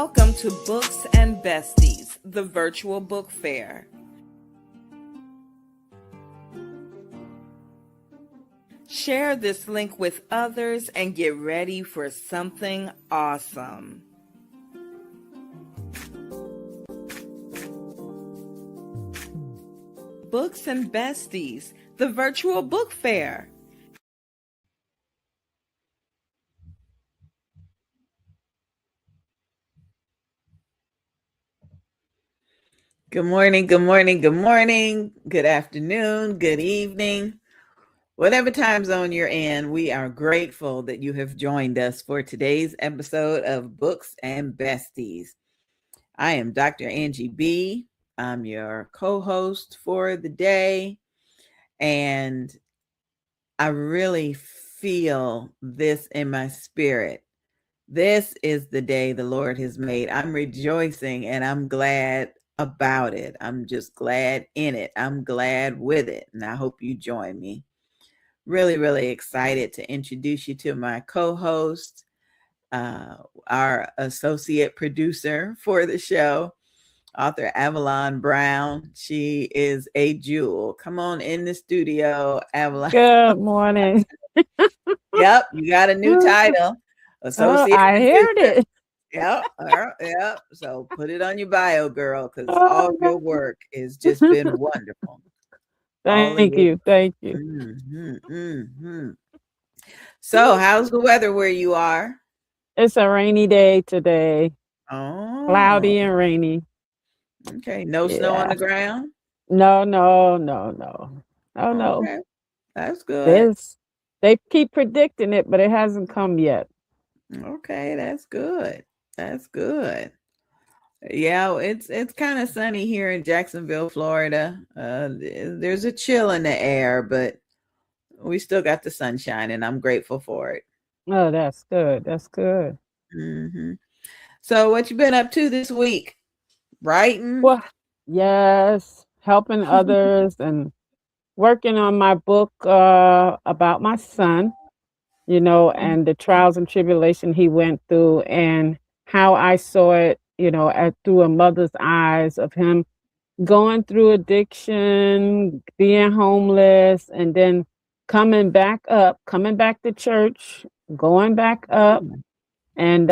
Welcome to Books and Besties, the virtual book fair. Share this link with others and get ready for something awesome. Books and Besties, the virtual book fair. Good morning, good morning, good morning, good afternoon, good evening. Whatever time zone you're in, we are grateful that you have joined us for today's episode of Books and Besties. I am Dr. Angie B. I'm your co-host for the day, and I really feel this in my spirit. This is the day the Lord has made. I'm rejoicing and I'm glad about it. I'm just glad in it. I'm glad with it. And I hope you join me. Really, really excited to introduce you to my co-host, our associate producer for the show, author Avalon Brown. She is a jewel. Come on in the studio, Avalon. Good morning. Yep, you got a new title. Associate I heard producer. it. Yep. So put it on your bio, girl, because all your work has just been wonderful. Thank you. So, how's the weather where you are? It's a rainy day today. Oh, Cloudy and rainy. Okay, no snow on the ground? No. Okay, that's good. They keep predicting it, but it hasn't come yet. Okay, that's good. That's good. Yeah, it's kind of sunny here in Jacksonville, Florida. There's a chill in the air, but we still got the sunshine, and I'm grateful for it. Oh, that's good. That's good. Mm-hmm. So, what you been up to this week? Writing? Well, yes, helping others and working on my book about my son, and the trials and tribulation he went through and how I saw it, through a mother's eyes of him going through addiction, being homeless, and then coming back to church, going back up. And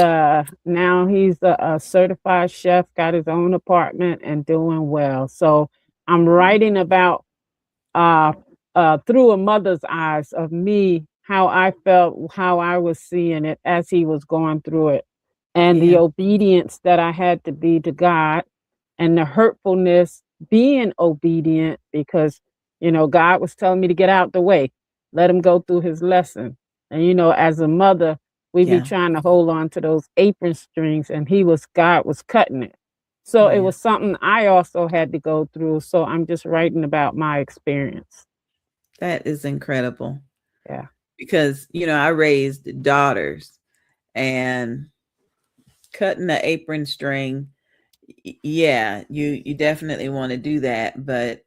now he's a certified chef, got his own apartment and doing well. So I'm writing about through a mother's eyes of me, how I felt, how I was seeing it as he was going through it, and the obedience that I had to be to God, and the hurtfulness being obedient because, God was telling me to get out the way, let him go through his lesson. And, as a mother, we be trying to hold on to those apron strings, and God was cutting it. So it was something I also had to go through. So I'm just writing about my experience. That is incredible. Yeah. Because, I raised daughters, and cutting the apron string, you definitely want to do that. But,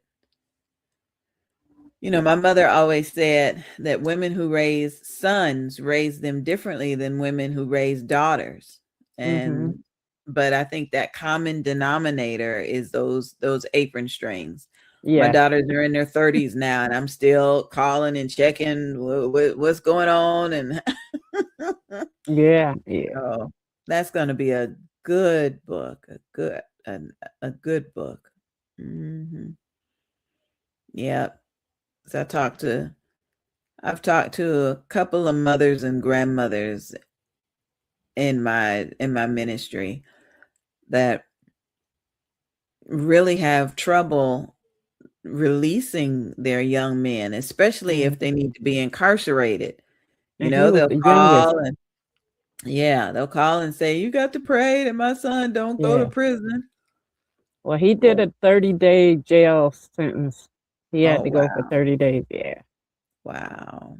my mother always said that women who raise sons raise them differently than women who raise daughters. And but I think that common denominator is those apron strings. My daughters are in their 30s now, and I'm still calling and checking what's going on. And so that's going to be a good book, a good book. Yeah. So I've talked to a couple of mothers and grandmothers in my ministry that really have trouble releasing their young men, especially if they need to be incarcerated. They'll call and say, "You got to pray that my son don't go to prison." Well, he did a 30-day jail sentence. He had to go for 30 days. Yeah. Wow.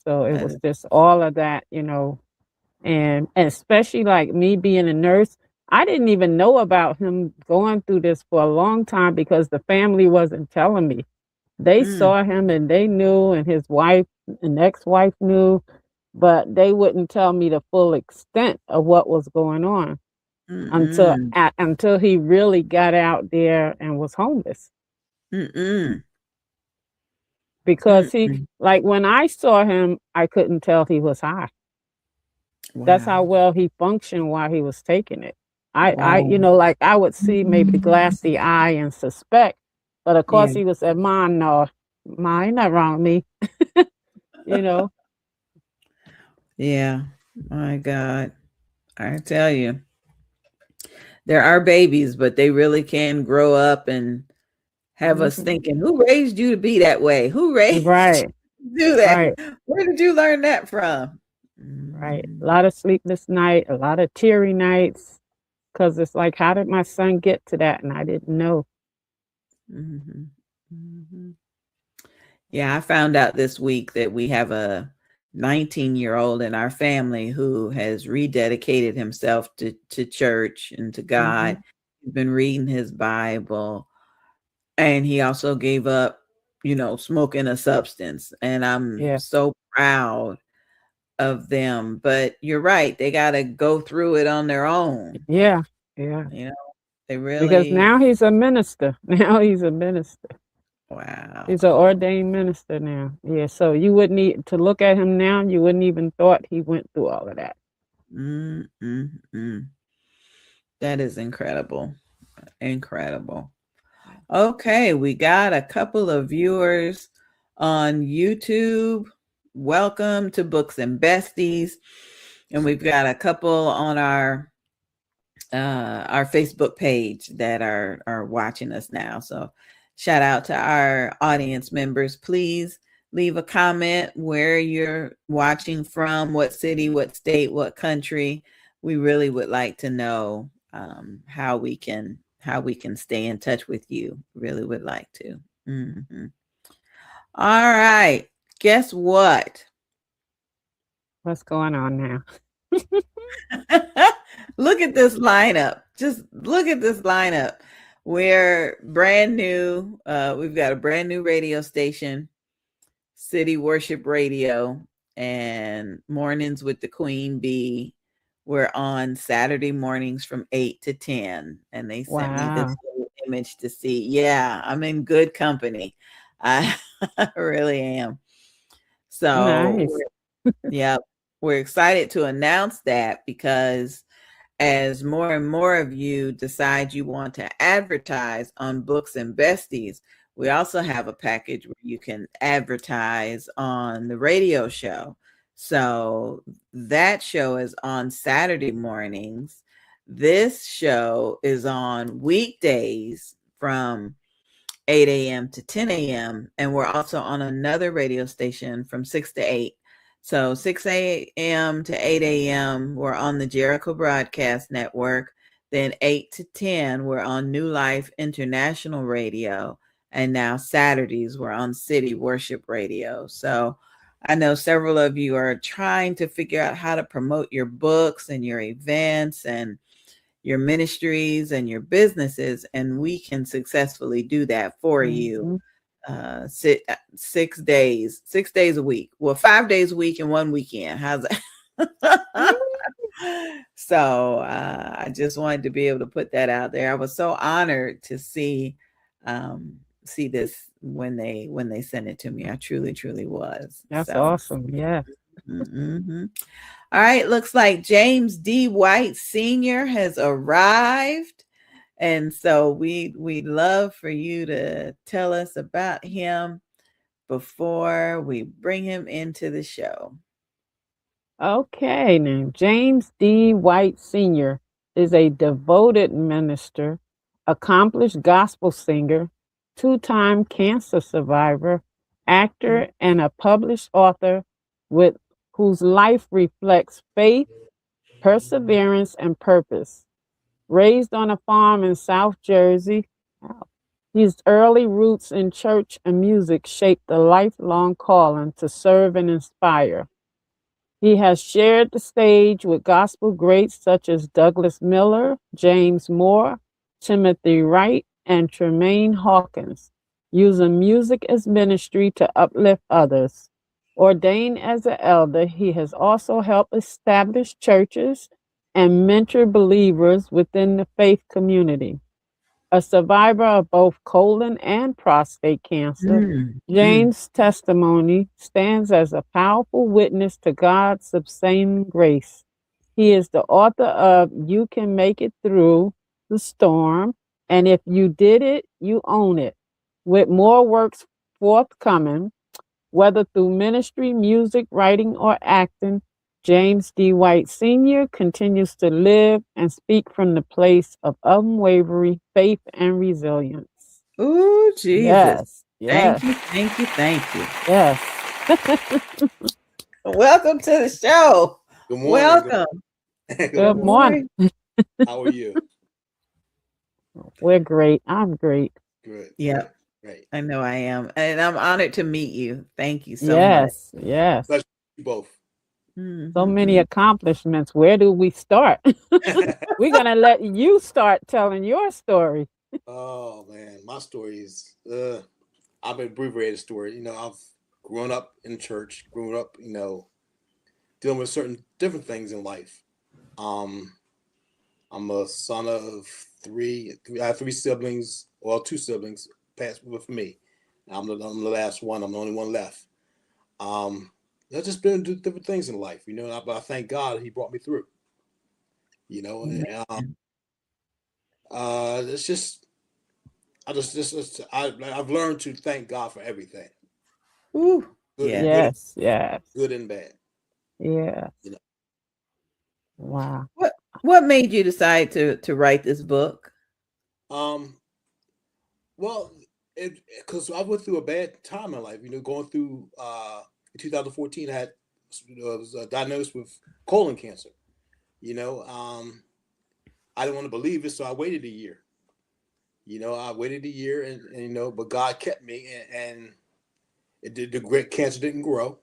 So it was just all of that, and especially like me being a nurse, I didn't even know about him going through this for a long time because the family wasn't telling me. They saw him and they knew, and his wife and ex-wife knew, but they wouldn't tell me the full extent of what was going on Mm-mm. until he really got out there and was homeless. Mm-mm. Because he, Mm-mm. like when I saw him, I couldn't tell he was high. That's how Wow. well he functioned while he was taking it. Wow. Like I would see maybe the glassy eye and suspect, but of Yeah. course he was said, "Mom, no, ma, ain't nothing wrong with me." you know, Yeah. My God. I tell you, there are babies, but they really can grow up and have us hmm thinking, who raised you to be that way? Who raised right, you to do that? right, Where did you learn that from? right. A Mhm, lot of sleepless night, a lot of teary nights, because it's like, how did my son get to that, and I didn't know. mhm, mhm. Yeah, I found out this week that we have a 19-year-old in our family who has rededicated himself to church and to God. hmm He's been reading his Bible, and he also gave up, smoking a substance. And I'm Yeah, so proud of them. But you're right, they got to go through it on their own. yeah, yeah. You know, they Because really, now he's a minister. Now he's a minister. wow. He's an ordained minister now. Yeah, so you wouldn't need to look at him now. You wouldn't even thought he went through all of that. Mm, mm, mm. That is incredible. Incredible. Okay, we got a couple of viewers on YouTube. Welcome to Books and Besties. And we've got a couple on our Facebook page that are watching us now. So shout out to our audience members. Please leave a comment where you're watching from, what city, what state, what country. We really would like to know how we can stay in touch with you. Really would like to. Mhm. All right. Guess what? What's going on now? Look at this lineup. Just look at this lineup. We're brand new. We've got a brand new radio station, City Worship Radio, and Mornings with the Queen Bee. We're on Saturday mornings from 8 to 10. And they sent me this Wow. little image to see. Yeah, I'm in good company. I really am. So, Nice. yeah, we're excited to announce that because as more and more of you decide you want to advertise on Books and Besties, we also have a package where you can advertise on the radio show. So that show is on Saturday mornings. This show is on weekdays from 8 a.m. to 10 a.m. And we're also on another radio station from 6 to 8. So 6 a.m. to 8 a.m., we're on the Jericho Broadcast Network. Then 8 to 10, we're on New Life International Radio. And now Saturdays, we're on City Worship Radio. So I know several of you are trying to figure out how to promote your books and your events and your ministries and your businesses, and we can successfully do that for you. hmm 6 days a week. Well, 5 days a week and one weekend. How's that? So I just wanted to be able to put that out there. I was so honored to see this when they sent it to me. I truly was. That's So. awesome. Yeah. Mhm. All right, looks like James D. White Sr. has arrived. And so we'd love for you to tell us about him before we bring him into the show. Okay, now James D. White Sr. is a devoted minister, accomplished gospel singer, two-time cancer survivor, Mm, actor, and a published author with whose life reflects faith, perseverance, and purpose. Raised on a farm in South Jersey, wow, his early roots in church and music shaped a lifelong calling to serve and inspire. He has shared the stage with gospel greats such as Douglas Miller, James Moore, Timothy Wright, and Tremaine Hawkins, using music as ministry to uplift others. Ordained as an elder, he has also helped establish churches and mentor believers within the faith community. A survivor of both colon and prostate cancer, Mm, mm. James' testimony stands as a powerful witness to God's sustaining grace. He is the author of You Can Make It Through the Storm, and If You Did It, You Own It, with more works forthcoming, whether through ministry, music, writing, or acting. James D. White Sr. continues to live and speak from the place of unwavering faith and resilience. Oh, Jesus. Yes, Thank yes, you, thank you, thank you. yes. Welcome to the show. Good morning. Welcome. Good Good Good morning. morning. morning. How are you? We're great. I'm great. Good. Yeah, Good. Great. I know I am. And I'm honored to meet you. Thank you so much. Yes, yes. Pleasure to meet you both. So many Mhm. accomplishments. Where do we start? We're going to let you start telling your story. Oh man, my story is I've been abbreviated story. I've grown up in church, grown up, dealing with certain different things in life. Um, I'm a son of three. I have three siblings, well, two siblings passed with me. I'm the last one. I'm the only one left. Um, I've just been through different things in life, but I thank God He brought me through. And, Amen. it's just I've learned to thank God for everything, Ooh, good yes. good Yes, yes, good and bad. yes. You know, Wow. What made you decide to write this book? um, well, because I went through a bad time in life. Going through in 2014, was diagnosed with colon cancer. You know, um, I didn't want to believe it, so I waited a year. I waited a year, and but God kept me, and it did. The great cancer didn't grow.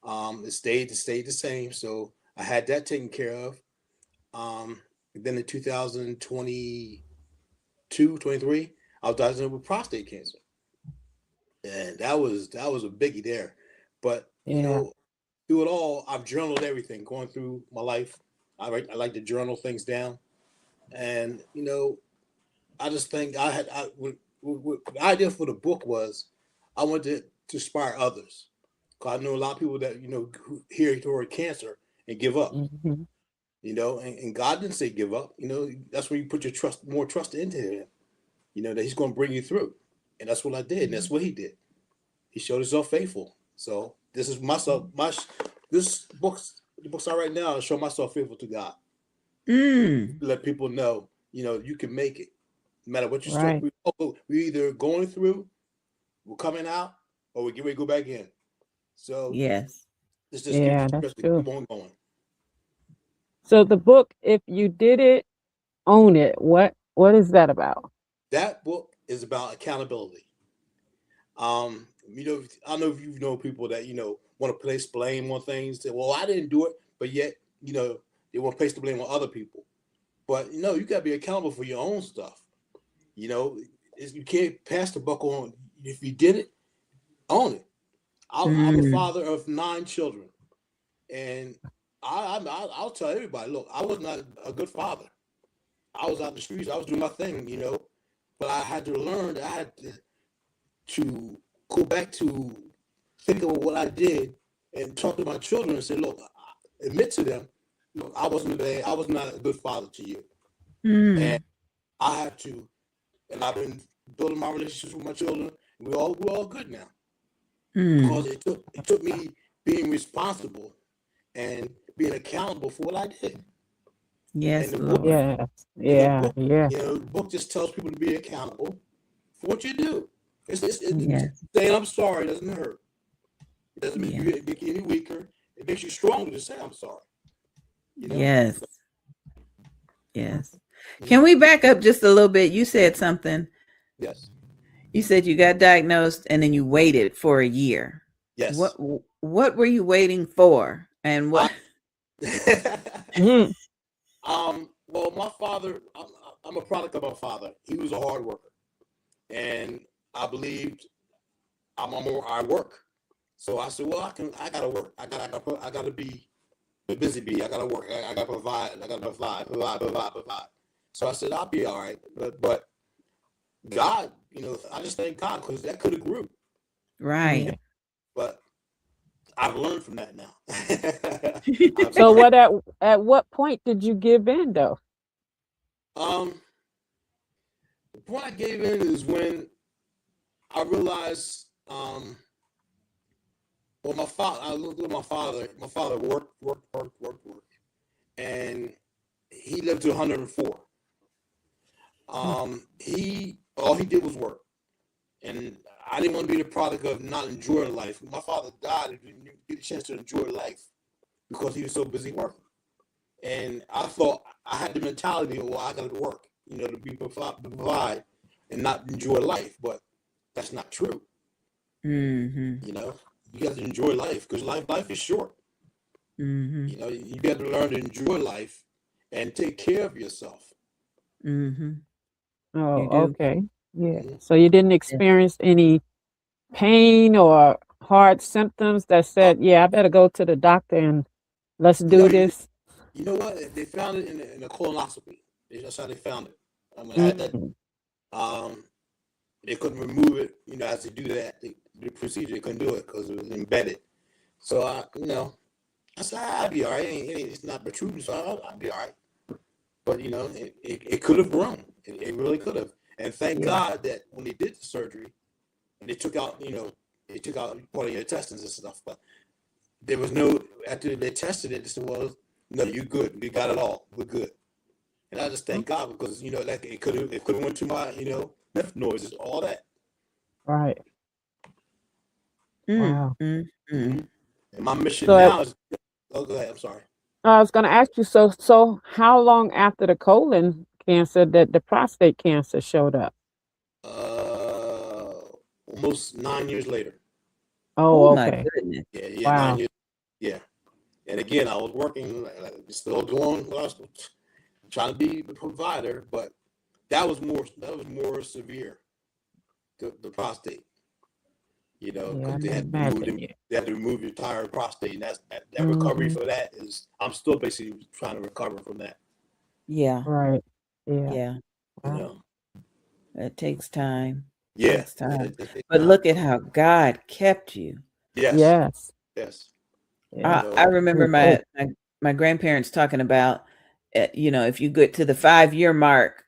It stayed the same. So I had that taken care of. Um, then in 2022, 23, I was diagnosed with prostate cancer, and that was a biggie there. But Yeah. through it all, I've journaled everything going through my life. I like to journal things down, and I just think the idea for the book was I wanted to inspire others. Cause I know a lot of people that who hear the word cancer and give up. Hmm. And God didn't say give up. That's when you put your more trust into Him. That He's going to bring you through, and that's what I did, and that's what He did. He showed Himself faithful. So this is myself. This the books I write now, I show myself faithful to God. Mm, Let people know, you can make it, no matter what you start. Right. We're either going through, we're coming out, or we get ready to go back in. So yes. this just gives you Yeah, that's strength to true. keep on going. So the book, If You Did It, Own It, what is that about? That book is about accountability. I don't know if you know people that want to place blame on things. Say, well, I didn't do it, but yet they want to place the blame on other people. But you got to be accountable for your own stuff. You know, you can't pass the buck on. If you did it, own it. I'm a Mm, father of 9 children, and I'll tell everybody, look, I was not a good father. I was out in the streets. I was doing my thing, but I had to learn that I had to go back to think of what I did and talk to my children and say, look, admit to them, look, I was not a good father to you. And mm, I have to, and I've been building my relationships with my children. We're all good now. Because mm. it took me being responsible and being accountable for what I did. And Yes, the book Lord. Yes. and the Yeah, book, yeah. the book just tells people to be accountable for what you do. It's Yes, saying I'm sorry doesn't hurt. It doesn't make yes, you any weaker. It makes you stronger to say I'm sorry. You know. yes, yes. You Can know. we back up just a little bit? You said something. Yes. You said you got diagnosed and then you waited for a year. What Yes. what were you waiting for? And I, what Mhm. Well, my father, I'm a product of my father. He was a hard worker, and I believed I work. So I said, well, I gotta work. I gotta be a busy bee. I gotta work. I gotta provide. I gotta provide. So I said, I'll be all right. But God, I just thank God because that could have grew. Yeah. Right. But I've learned from that now. I've So learned. at what point did you give in though? Um, the point I gave in is when I realized, well, my father. I looked at my father. My father worked, and he lived to 104. Mm. He all he did was work, and I didn't want to be the product of not enjoying life. My father died and didn't get a chance to enjoy life because he was so busy working. And I thought I had the mentality of, well, I got to work, to provide and not enjoy life. But that's not true. Mm-hmm. You know, you got to enjoy life because life is short. Mm-hmm. You got to learn to enjoy life and take care of yourself. Mm-hmm. You Oh, do. okay. Yeah. Mhm. So you didn't Yeah. experience any pain or hard symptoms that Uh, said, "Yeah, I better go to the doctor and let's no, do this." you know what? They found it in a colonoscopy. That's how they found it. I had that. Mm. Um, they couldn't remove it. As they do that, the procedure they couldn't do it because it was embedded. So I said I'll be all right. It's not protruding, so I'll be all right. But it could have grown. It really could have. And thank Yeah. God that when they did the surgery and they took out part of your intestines and stuff. But there was no after they tested it. They said, "Well, no, you're good. We got it all. We're good." And I just thank God because like it could have went to my lymph nodes, all that. Right. Mm, Wow. mm, Mm-hmm. mm. And my mission So now is. Oh, go ahead. I'm sorry. I was going to ask you. So how long after the colon cancer that the prostate cancer showed up? Uh, Almost 9 years later. Oh, Oh my okay. Yeah, yeah, nine Wow. years. Yeah, and again, I was working, still doing what I was trying to be the provider, but that was more severe. The prostate, Yeah, because I can imagine. Yeah. they had to remove your entire prostate, and that recovery Hmm. for that is I'm still basically trying to recover from that. Yeah. Right. Yeah. Yeah. You Wow. know, It takes time. yeah, Takes yeah, time. it takes But time. look at how God kept you. Yes, Yes. yes, Yeah. you I know, remember Me too. my grandparents talking about, if you get to the 5 year mark,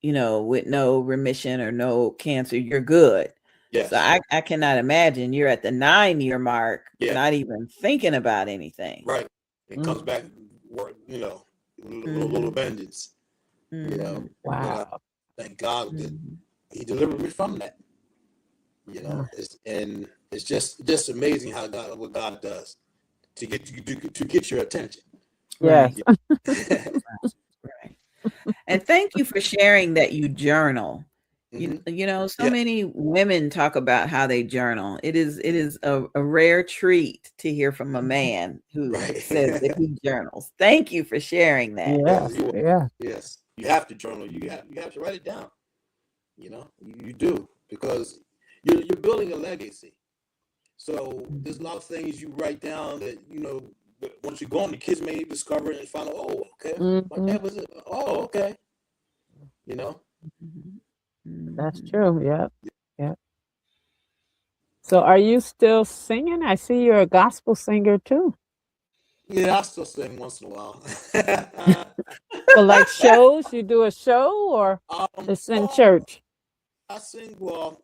with no remission or no cancer, you're good. So yes, I cannot imagine you're at the 9 year mark, yeah, not even thinking about anything. right. It comes Mm. back, work, little Mm-hmm. vengeance, Mm-hmm. but I Wow. thank God that Mm-hmm. He delivered me from that. Uh, It's just amazing how what God does to get your attention. yes. Right. Right. And thank you for sharing that you journal. Hmm. So Yeah, many women talk about how they journal. It is a rare treat to hear from a man who says that right. he journals. Thank you for sharing that. Yes, Yes. Yeah. yes. You have to journal. You have to write it down. You do because you're building a legacy. So there's a lot of things you write down that once you go on, the kids may discover it and find out. Oh, okay, my Hmm. dad was it. Oh, okay. You know. Mhm. That's Mhm. true. Yep. Yep. So are you still singing? I see you're a gospel singer too. Yeah, I still sing once in a while. For like shows, you do a show or it's in Well, church? I sing. Well,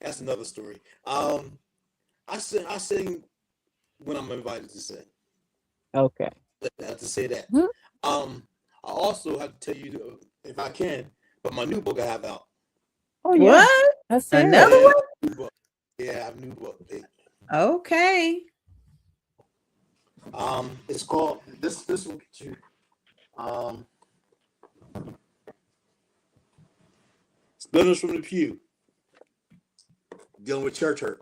that's another story. I sing when I'm invited to sing. Okay. I have to say that. Mhm. I also have to tell you, if I can, but my new book I have out. Oh yeah. What? Let's hear it. Another Yeah, one? new book. Yeah, I have a new book. Okay. It's called this will get you. Um, Splinters from the Pew, dealing with church hurt.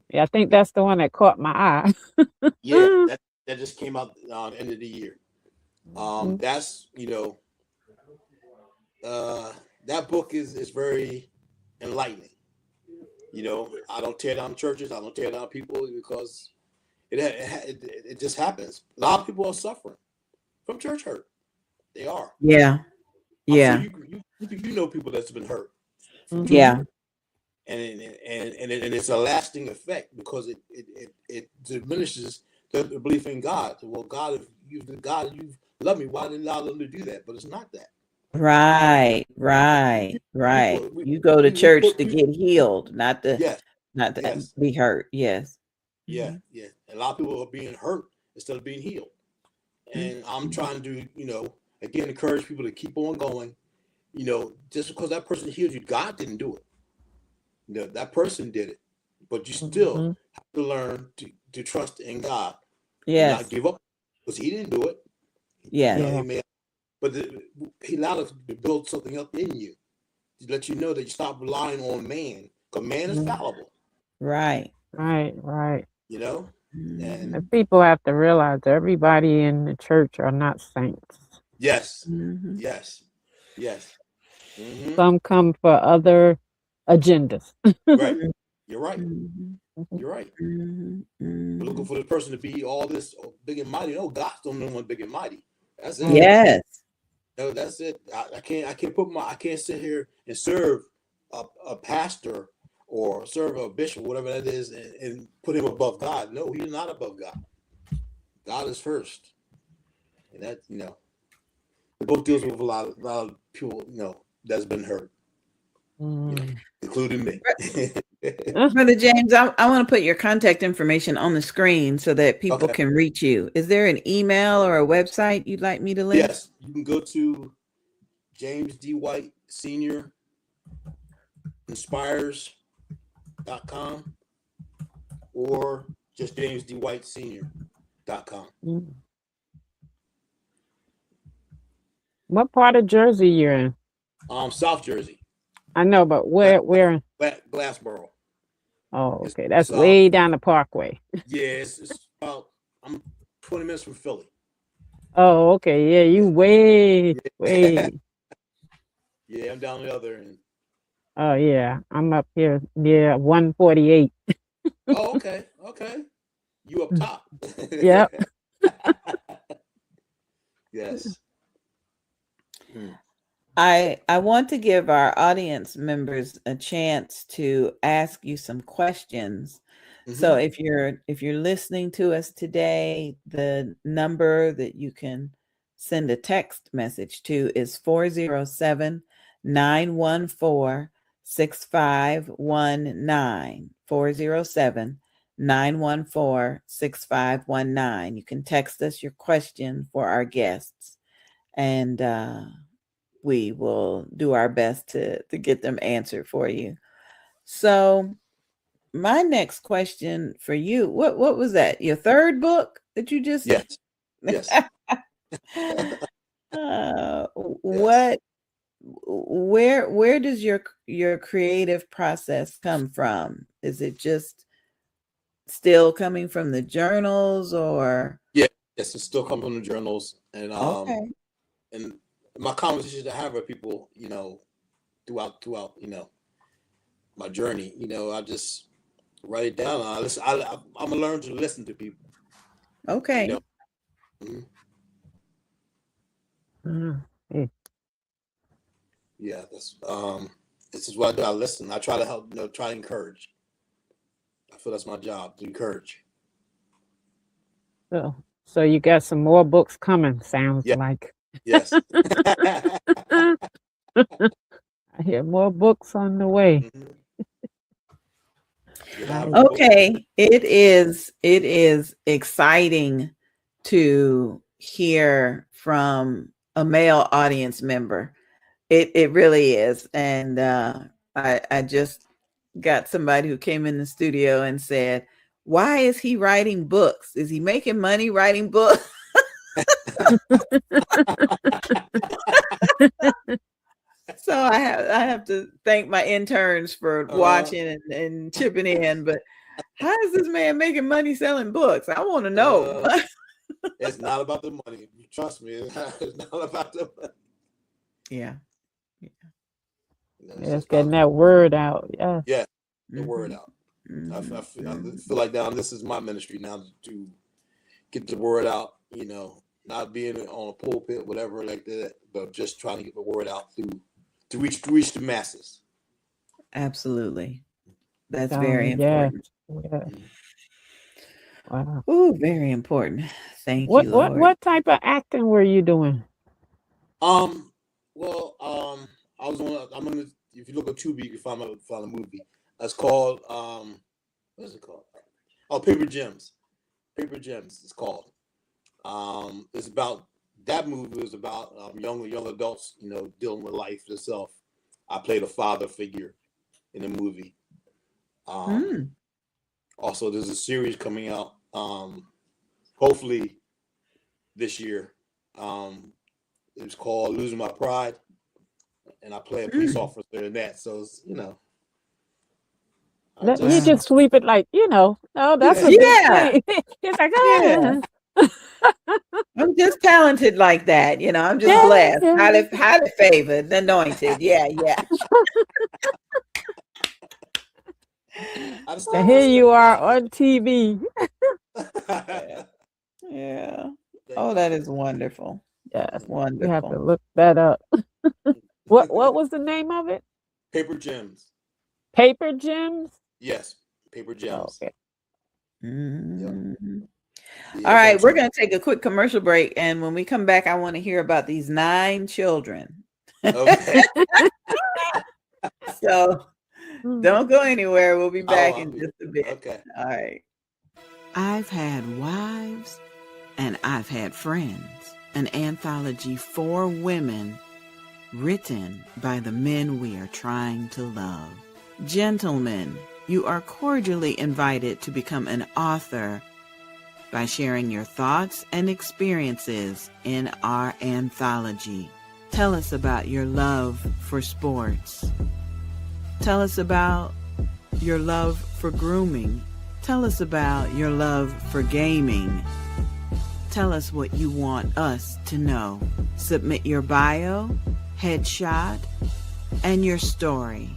Yeah, I think that's the one that caught my eye. Yeah, that just came out end of the year. Mhm. That's uh, that book is very enlightening. You know, I don't tear down churches. I don't tear down people because it just happens. A lot of people are suffering from church hurt. They are. Yeah. I'm sure Yeah. you know people that's been hurt from church Yeah. hurt, and it's a lasting effect because it diminishes the belief in God. Well, God, if you love me, why did you allow them to do that? But it's not that. Right. We put You go to we church put to get healed, not to yes, not to yes, be hurt. Yes. yeah, Mhm. yeah. And a lot of people are being hurt instead of being healed. And I'm Mhm. trying to, again, encourage people to keep on going. Just because that person healed you, God didn't do it. That person did it, but you still Mm-hmm. have to learn to trust in God and not Yes. give up because He didn't do it. Yes. Yeah. He may, but He allowed us to build something up in you to let you know that you stop relying on man because man is Mhm. fallible. Right. Right. You know, and The Mhm. people have to realize everybody in the church are not saints. yes, Mhm. yes, yes. Hmm. Some come for other agendas. Right. You're right. Mhm. Mhm. You're right. Mhm. We're looking Mhm. for the person to be all this big and mighty. No, God's the only one big and mighty. That's it. Right. Yes. No, that's it. I can't sit here and serve a pastor or serve a bishop, whatever that is, and put him above God. No, he's not above God. God is first, and that the book deals with a lot of people that's been hurt, Mm. including me. Brother James, I want to put your contact information on the screen so that people Okay. can reach you. Is there an email or a website you'd like me to link? Yes, you can go to James D. White Senior Inspires.com or just jamesdwhitesenior.com. Mm. What part of Jersey you're in? South Jersey, I know, but Gla- where? Glassboro. Oh, It's, okay. it's That's way down the parkway. yeah, it's about I'm 20 minutes from Philly. Oh, okay. Yeah, you Yeah, way. yeah, I'm down the other end. Oh, yeah. I'm up here near 148. Oh, okay, okay. You up top? Yep. Yes. Mm. I want to give our audience members a chance to ask you some questions. So Hmm. if you're listening to us today, the number that you can send a text message to is 407-914-6519. 407-914-6519. You can text us your question for our guests, and we will do our best to get them answered for you. So my next question for you, what was that? Your third book that you just Yes. Yes. Yes. what where does your creative process come from? Is it just still coming from the journals or Yeah. Yes. It still comes from the journals okay. and my conversations I have with people, throughout, my journey. I just write it down. I listen. I'm gonna learn to listen to people. You know. Okay. Mhm. Mm. Eh, Yeah. This is what I do. I listen. I try to help. Try to encourage. I feel that's my job to encourage. So you got some more books coming, sounds Yeah. like. Yes. I hear more books on the way. Mhm. Yeah. I have Right. more books. Okay. It is exciting to hear from a male audience member. It really is. And I just got somebody who came in the studio and said, "Why is he writing books? Is he making money writing books?" So I have to thank my interns for uh, watching and chipping in. But how is this man making money selling books? I want to know. uh, it's not about the money. Trust me, it's not about the money. Yeah. It's Yes, just getting about that word out. Yeah. yeah, the word out. I feel like now this is my ministry now to get the word out, not being on a pulpit, whatever like that, but just trying to get the word out to reach the masses. Absolutely. That's very Yeah. important. Yeah. Wow. Oh, very important. Thank What you, what Lord. what type of acting were you doing? Well, I'm gonna if you look at Tubi, you can find a movie. It's called what is it called? Oh, Paper Gems. Paper Gems it's called. It's about that movie is about young adults, dealing with life itself. I played a father figure in the movie. Also, there's a series coming out, hopefully this year. It's called Losing My Pride, and I play a police officer in that. So it's, You just sweep it like, oh, that's a big thing. It's like, I'm just talented like that. I'm just blessed, highly favored, anointed. Yeah. And here you are on TV. Yeah. Oh, that is wonderful. Yes, Wonderful. you have to look that up. What was the name of it? Paper Gems. Paper Gems? Yes, Paper Gems. Okay. Mm-hmm. All right, we're going to take a quick commercial break, and when we come back, I want to hear about these 9 children. Okay. So don't go anywhere. We'll be back in just a bit. Okay. All right. I've had wives and I've had friends. An anthology for women written by the men we are trying to love. Gentlemen, you are cordially invited to become an author by sharing your thoughts and experiences in our anthology. Tell us about your love for sports. Tell us about your love for grooming. Tell us about your love for gaming. Tell us what you want us to know. Submit your bio, headshot, and your story,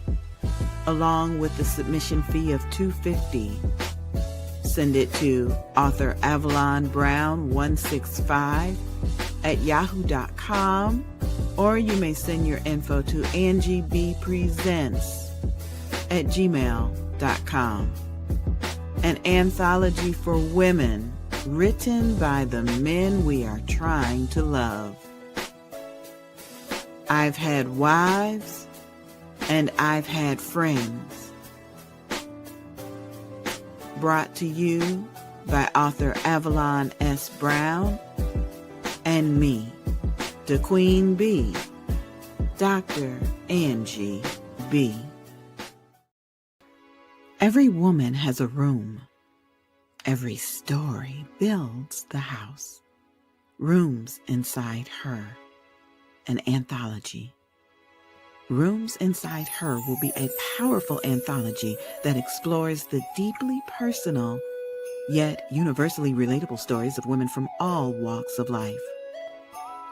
along with the submission fee of $250. Send it to author Avalon Brown 165 at yahoo.com, or you may send your info to angiebpresents@gmail.com. An anthology for women written by the men we are trying to love. I've had wives and I've had friends. Brought to you by author Avalon S. Brown and me, the Queen Bee, Dr. Angie B. Every woman has a room. Every story builds the house. Rooms inside her, an anthology. Rooms Inside Her will be a powerful anthology that explores the deeply personal, yet universally relatable stories of women from all walks of life.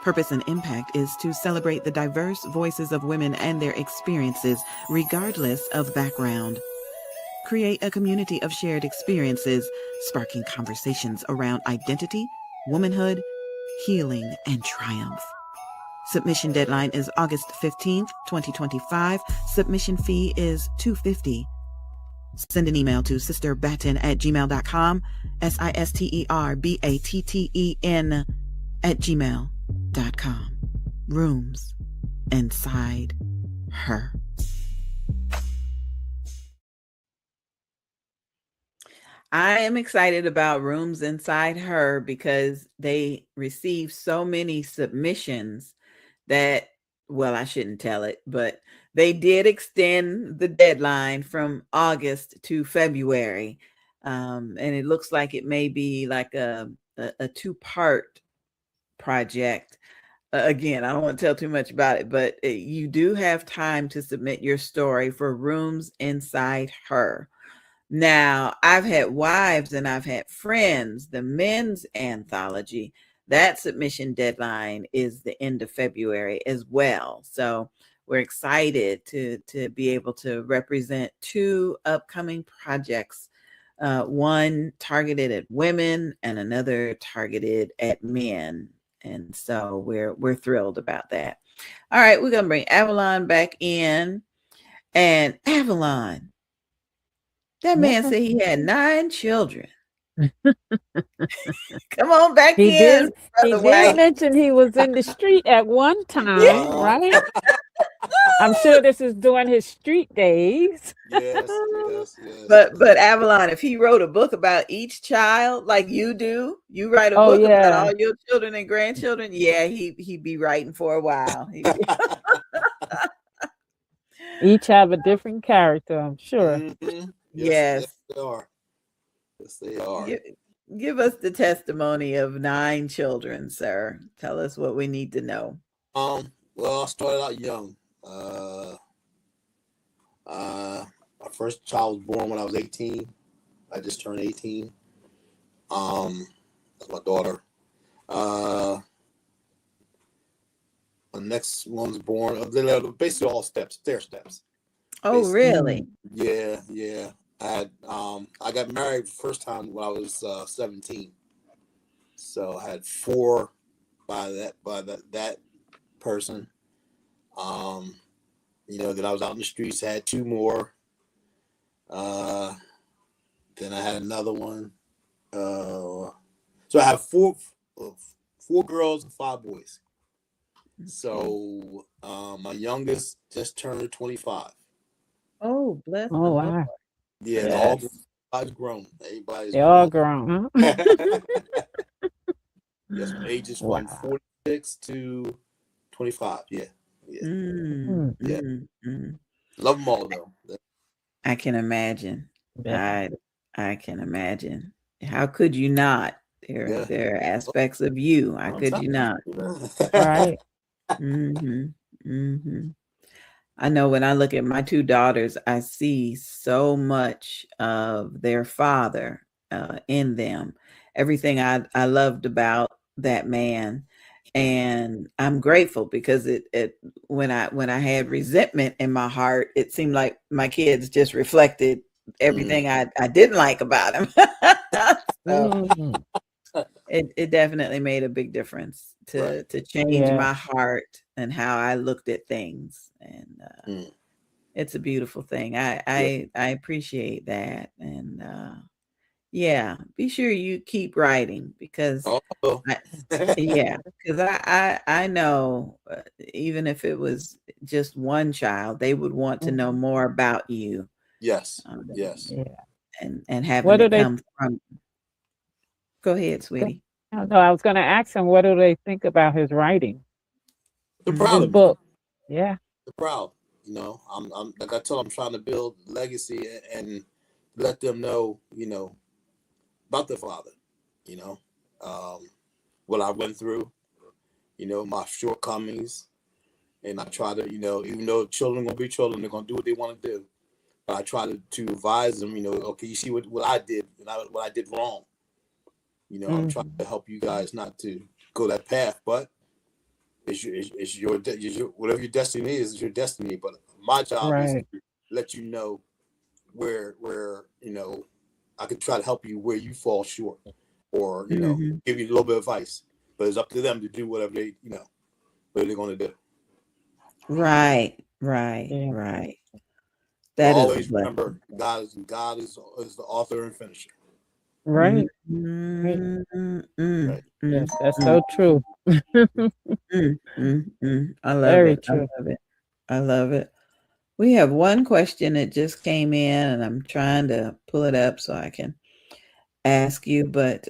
Purpose and impact is to celebrate the diverse voices of women and their experiences, regardless of background. Create a community of shared experiences, sparking conversations around identity, womanhood, healing, and triumph. Submission deadline is August 15th, 2025. Submission fee is $250. Send an email to sisterbatten@gmail.com, sisterbatten @gmail.com. Rooms Inside Her. I am excited about Rooms Inside Her because they received so many submissions that, well, I shouldn't tell it, but they did extend the deadline from August to February. And it looks like it may be like a 2-part project. Again, I don't want to tell too much about it, but you do have time to submit your story for Rooms Inside Her. Now, I've had wives and I've had friends, the men's anthology. That submission deadline is the end of February as well. So we're excited to be able to represent two upcoming projects. One targeted at women and another targeted at men. And so we're thrilled about that. All right, we're gonna bring Avalon back in. And Avalon, that man Yeah. said he had 9 children. Come on back He in, did. He Brother did White. mention he was in the street at one time, Uh, right? I'm sure this is during his street days. yes, yes, yes. But Avalon, if he wrote a book about each child like you do, you write a Oh book about yeah. all your children and grandchildren. Yeah, he'd be writing for a while. Each have a different character, I'm sure. Yes, yes, Yes. they are. Yes, they are. Give, give us the testimony of 9 children, sir. Tell us what we need to know. Well, I started out young. My first child was born when I was 18. I just turned 18. That's my daughter. The next one's born. They're basically all stair steps. Oh, Basically. really? Yeah. I got married the first time when I was 17. So I had 4 by that person. Then I was out in the streets. I had 2 more. Then I had another one. So I have four girls and 5 boys. So my youngest just turned 25. Oh, bless the Oh Lord. wow. Yeah, Yes. everybody's grown. Everybody's They all grown. grown, huh? Yes, ages from Wow. 46 to 25. Yeah. Mm, Yeah. Mm. Love them all though. I can imagine. yeah. I can imagine. How could you not? Yeah. There are aspects of you. How could you not? Right. Mm-hmm. I know when I look at my 2 daughters, I see so much of their father in them. Everything I loved about that man, and I'm grateful because it when I had resentment in my heart, it seemed like my kids just reflected everything I didn't like about him. So Mm, it definitely made a big difference Right. to change yeah. my heart and how I looked at things, and it's a beautiful thing. Yeah. I appreciate that, and yeah, be sure you keep writing because Oh. I, yeah, because I know even if it was just one child, they would want to know Mhm. more about you, Yes. um, Yes. Yeah. and What having do it they come from. Go ahead, think? sweetie. No, I was gonna ask him what do they think about his writing, They're proud his of me. book. Yeah. They're proud. I'm like I told them, I'm trying to build legacy and let them know, about their father, you know, um, what I went through, my shortcomings. And I try to, even though children gonna be children, they're gonna do what they want to do. But I try to advise them, okay, you see what I did and what I did wrong. I'm trying Mhm. to help you guys not to go that path, but it's your whatever your destiny is, it's your destiny. But my job is Right. to let you know where I can try to help you where you fall short, or Hmm. give you a little bit of advice. But it's up to them to do whatever what they're going to do. Right, Yeah. right. But That is a always blessing. remember, God is the author and finisher. Mm, Right. Right. mm, mm, mm, Right. mm, Yes, that's mm, so true. I love Very it. I true. love it. I love it. We have one question that just came in, and I'm trying to pull it up so I can ask you. But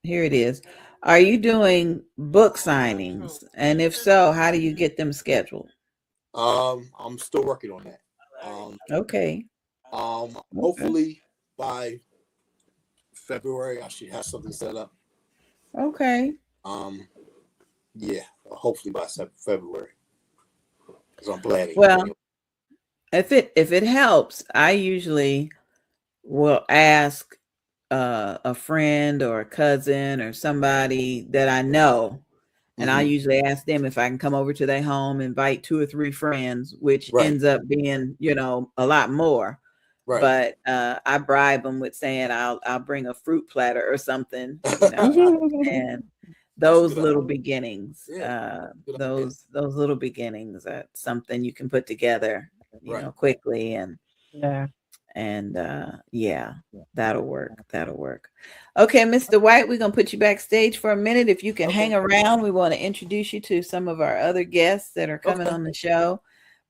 here it is. Are you doing book signings? And if so, how do you get them scheduled? I'm still working on that. Um, Okay. Okay. Hopefully by February I should have something set up. Okay. Um, yeah, hopefully by February, because I'm planning. Well, if it helps, I usually will ask a friend or a cousin or somebody that I know, And I usually ask them if I can come over to their home, invite 2 or 3 friends, which Right. ends up being, a lot more. Right. But I bribe them with saying I'll bring a fruit platter or something, and those little beginnings, Yeah. those little beginnings, that's something you can put together, Right. quickly, Yeah. and yeah, that'll work. That'll work. Okay, Mr. White, we're gonna put you backstage for a minute. If you can hang Okay. around, we want to introduce you to some of our other guests that are coming Okay. on the show.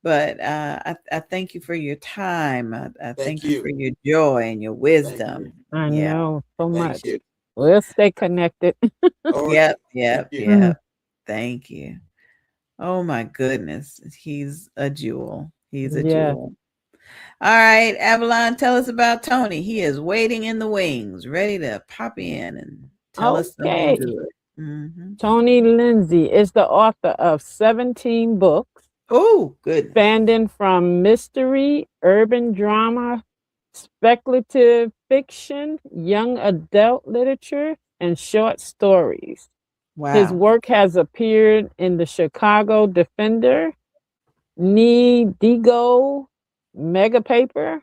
But I thank you for your time. I Thank thank you for you. your joy and your Thank you. wisdom. I Yeah. know so Thank much. you. We'll stay connected. All right. Yep. Thank Yep. you. Mhm. Yep. Thank you. Oh my goodness. He's a jewel. He's a Yeah. jewel. All right, Avalon, tell us about Tony. He is waiting in the wings, ready to pop in and tell us something Okay. good. Hmm. Tony Lindsay is the author of 17 books, Oh, goodness. spanning from mystery, urban drama, speculative fiction, young adult literature, and short stories. His Wow. work has appeared in the Chicago Defender, Ni Digo, Mega Paper,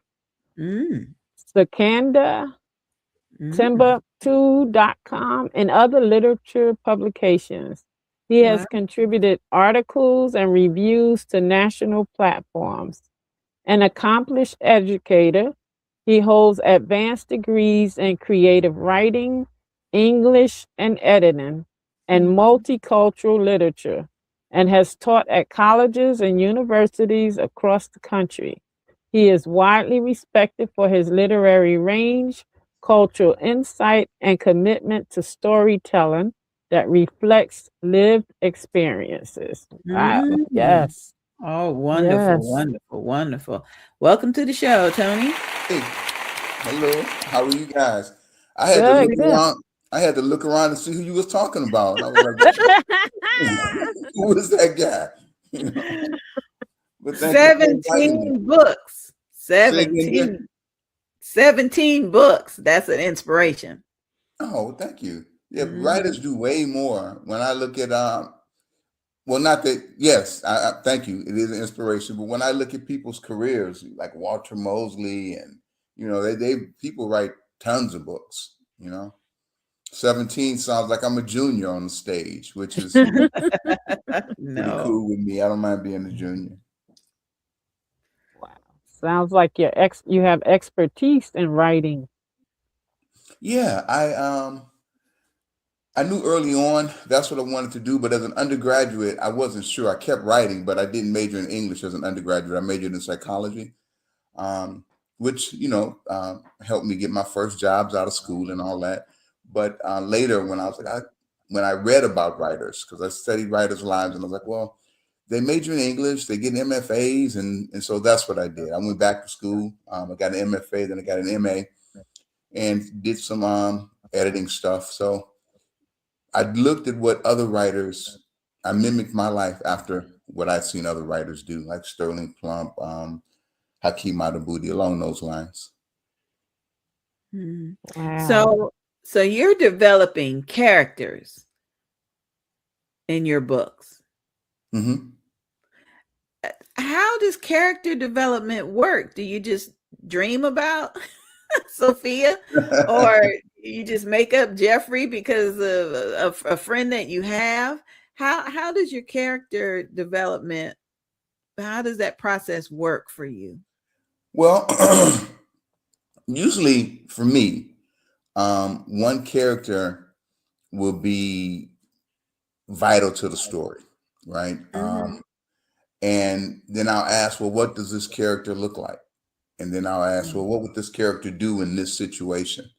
Mm, Sakanda, mm, Timbuktu.com, and other literature publications. He wow. has contributed articles and reviews to national platforms. An accomplished educator, he holds advanced degrees in creative writing, English and editing, and Mhm. multicultural literature, and has taught at colleges and universities across the country. He is widely respected for his literary range, cultural insight, and commitment to storytelling that reflects lived experiences. Wow. Mm. Yes. Oh, wonderful, Yes. wonderful, wonderful. Welcome to the show, Tony. Hey, hello. How are you guys? I had to look Good, good. around. I had to look around to see who you was talking about. I was like, who is that guy? You know. But thank you for inviting me. 17 books. Say again, dear. 17 books. That's an inspiration. Oh, thank you. Yeah, Mhm. writers do way more. When I look at well, not that. Yes, I thank you. It is an inspiration. But when I look at people's careers, like Walter Mosley, and they people write tons of books. 17 sounds like I'm a junior on the stage, which is pretty No. cool with me. I don't mind being a junior. Wow. Sounds like you have expertise in writing. Yeah, I knew early on that's what I wanted to do, but as an undergraduate, I wasn't sure. I kept writing, but I didn't major in English as an undergraduate. I majored in psychology, which helped me get my first jobs out of school and all that. But later, when when I read about writers, because I studied writers' lives, and I was like, well, they major in English, they get MFAs, and so that's what I did. I went back to school. I got an MFA, then I got an MA, and did some editing stuff. So I looked at what other writers. I mimicked my life after what I'd seen other writers do, like Sterling Plump, Hakeem Adabudi, along those lines. Mhm. Wow. So you're developing characters in your books. Hmm. How does character development work? Do you just dream about Sophia, or you just make up Jeffrey because of a friend that you have? How does your character development, how does that process work for you? Well, usually for me, one character will be vital to the story, right? Mhm. And then I'll ask, well, what does this character look like? And then I'll ask, well, what would this character do in this situation?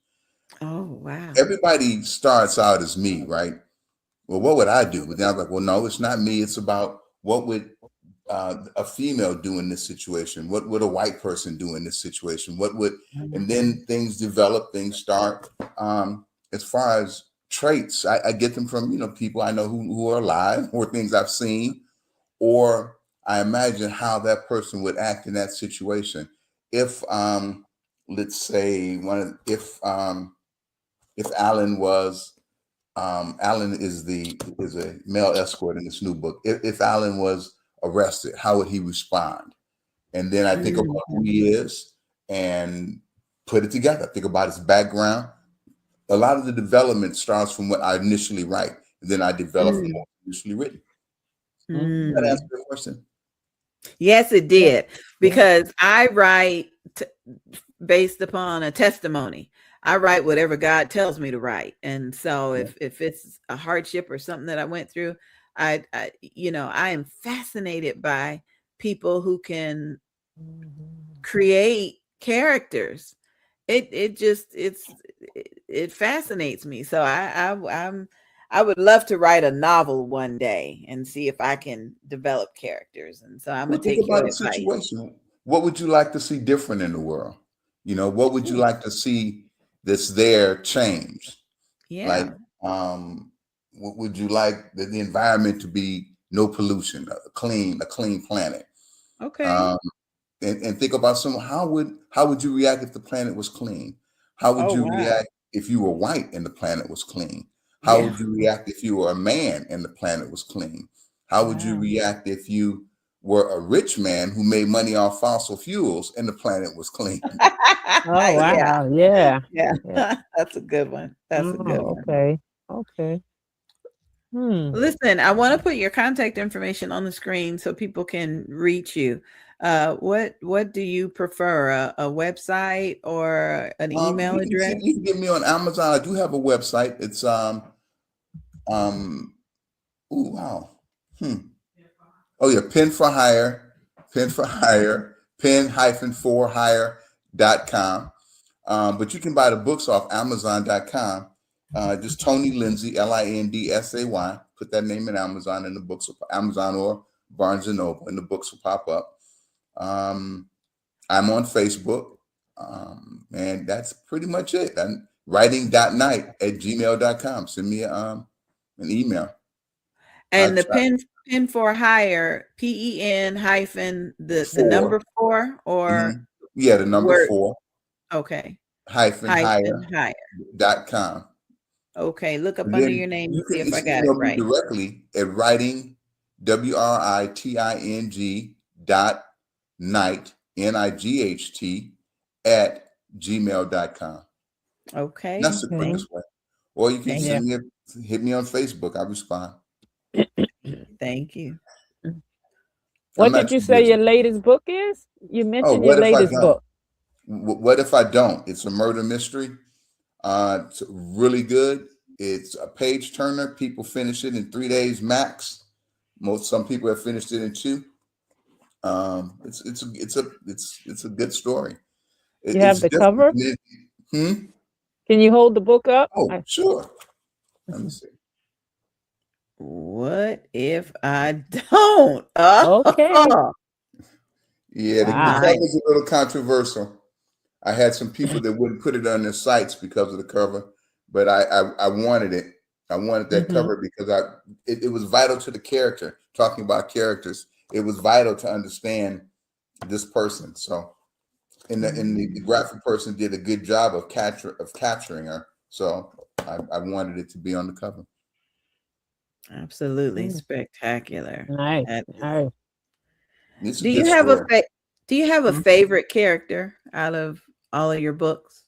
Oh, wow. Everybody starts out as me, right? Well, what would I do? But then I was like, well, no, it's not me. It's about what would a female do in this situation? What would a white person do in this situation? And then things develop, things start. As far as traits, I get them from, people I know who are alive, or things I've seen, or I imagine how that person would act in that situation. If, let's say if Alan was Alan is a male escort in this new book. If Alan was arrested, how would he respond? And then I think about who he is and put it together. Think about his background. A lot of the development starts from what I initially write, and then I develop from what was initially written. Does that answer your question? Yes, it Yeah. did. Because I write based upon a testimony. I write whatever God tells me to write. And so if it's a hardship or something that I went through, I I am fascinated by people who can create characters. It fascinates me. So I would love to write a novel one day and see if I can develop characters. And so I'm Well, gonna think take your about a advice. situation. What would you like to see different in the world? What would you like to see that's there change? Like, Yeah. what would you like the environment to be no pollution, a clean planet? Okay. Um, and think about how would you react if the planet was clean? How would Oh you wow. react if you were white and the planet was clean? How Yeah. would you react if you were a man and the planet was clean? How would you Wow. react if you were a rich man who made money off fossil fuels and the planet was clean? Oh, Yeah. wow. Yeah. Yeah. Yeah. That's a good one. That's a good Oh, one. okay. Okay. Listen, I want to put your contact information on the screen so people can reach you. What do you prefer? A website or an email address? You can get me on Amazon. I do have a website. It's um ooh, wow. Oh yeah, pen for hire, pen-for-hire.com. But you can buy the books off Amazon.com. Just Tony Lindsay, Lindsay. Put that name in Amazon, and the books will Amazon or Barnes and Noble, and the books will pop up. I'm on Facebook, and that's pretty much it. And writing.night@gmail.com. Send me an email. And the pen for hire, PEN hyphen the number 4 or Yeah, the number word. 4 Okay. hyphen Hyphen hire. hire.com. Okay. Look up And under then your name you and see can if I got it email me right. directly at writing, WRITING .night, NIGHT @gmail.com. Okay. That's the Okay. quickest way. Or you can Thank Yeah. hit me on Facebook. I respond. thank you. What I'm did not you too say your busy. latest book is? You Oh, mentioned your what if I latest don't? book. What if I don't? It's a murder mystery. It's really good. It's a page turner. People finish it in 3 days max. Some people have finished it in 2. It's a good story. You have It's the different. cover? Can you hold the book up? Oh, sure. Let me see. What if I don't? Okay. Oh, Yeah, the Wow. nice. cover's a little controversial. I had some people that wouldn't put it on their sites because of the cover, but I wanted it. I wanted that Mm-hmm. cover because it was vital to the character. Talking about characters, it was vital to understand this person. So, the graphic person did a good job of capturing her. So I wanted it to be on the cover. Absolutely spectacular. Nice. That Nice. It's a Do you good have a story. do you have a favorite character out of all of your books?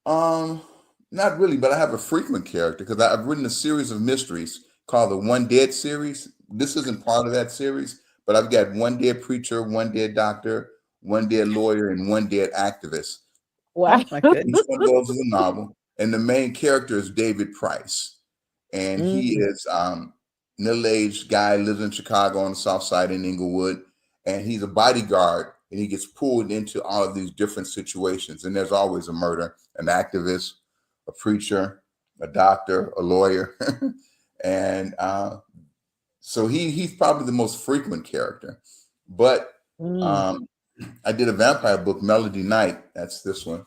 Not really, but I have a frequent character because I've written a series of mysteries called the One Dead series. This isn't part of that series, but I've got one dead preacher, one dead doctor, one dead lawyer, and one dead activist. Wow. Oh my goodness. Each one of those is a novel, and the main character is David Price, and he Mhm. is middle-aged guy, lives in Chicago on the South Side in Inglewood, and he's a bodyguard, and he gets pulled into all of these different situations, and there's always a murder, an activist, a preacher, a doctor, a lawyer, and so he's probably the most frequent character. But Mm. I did a vampire book, Melody Knight. That's this one.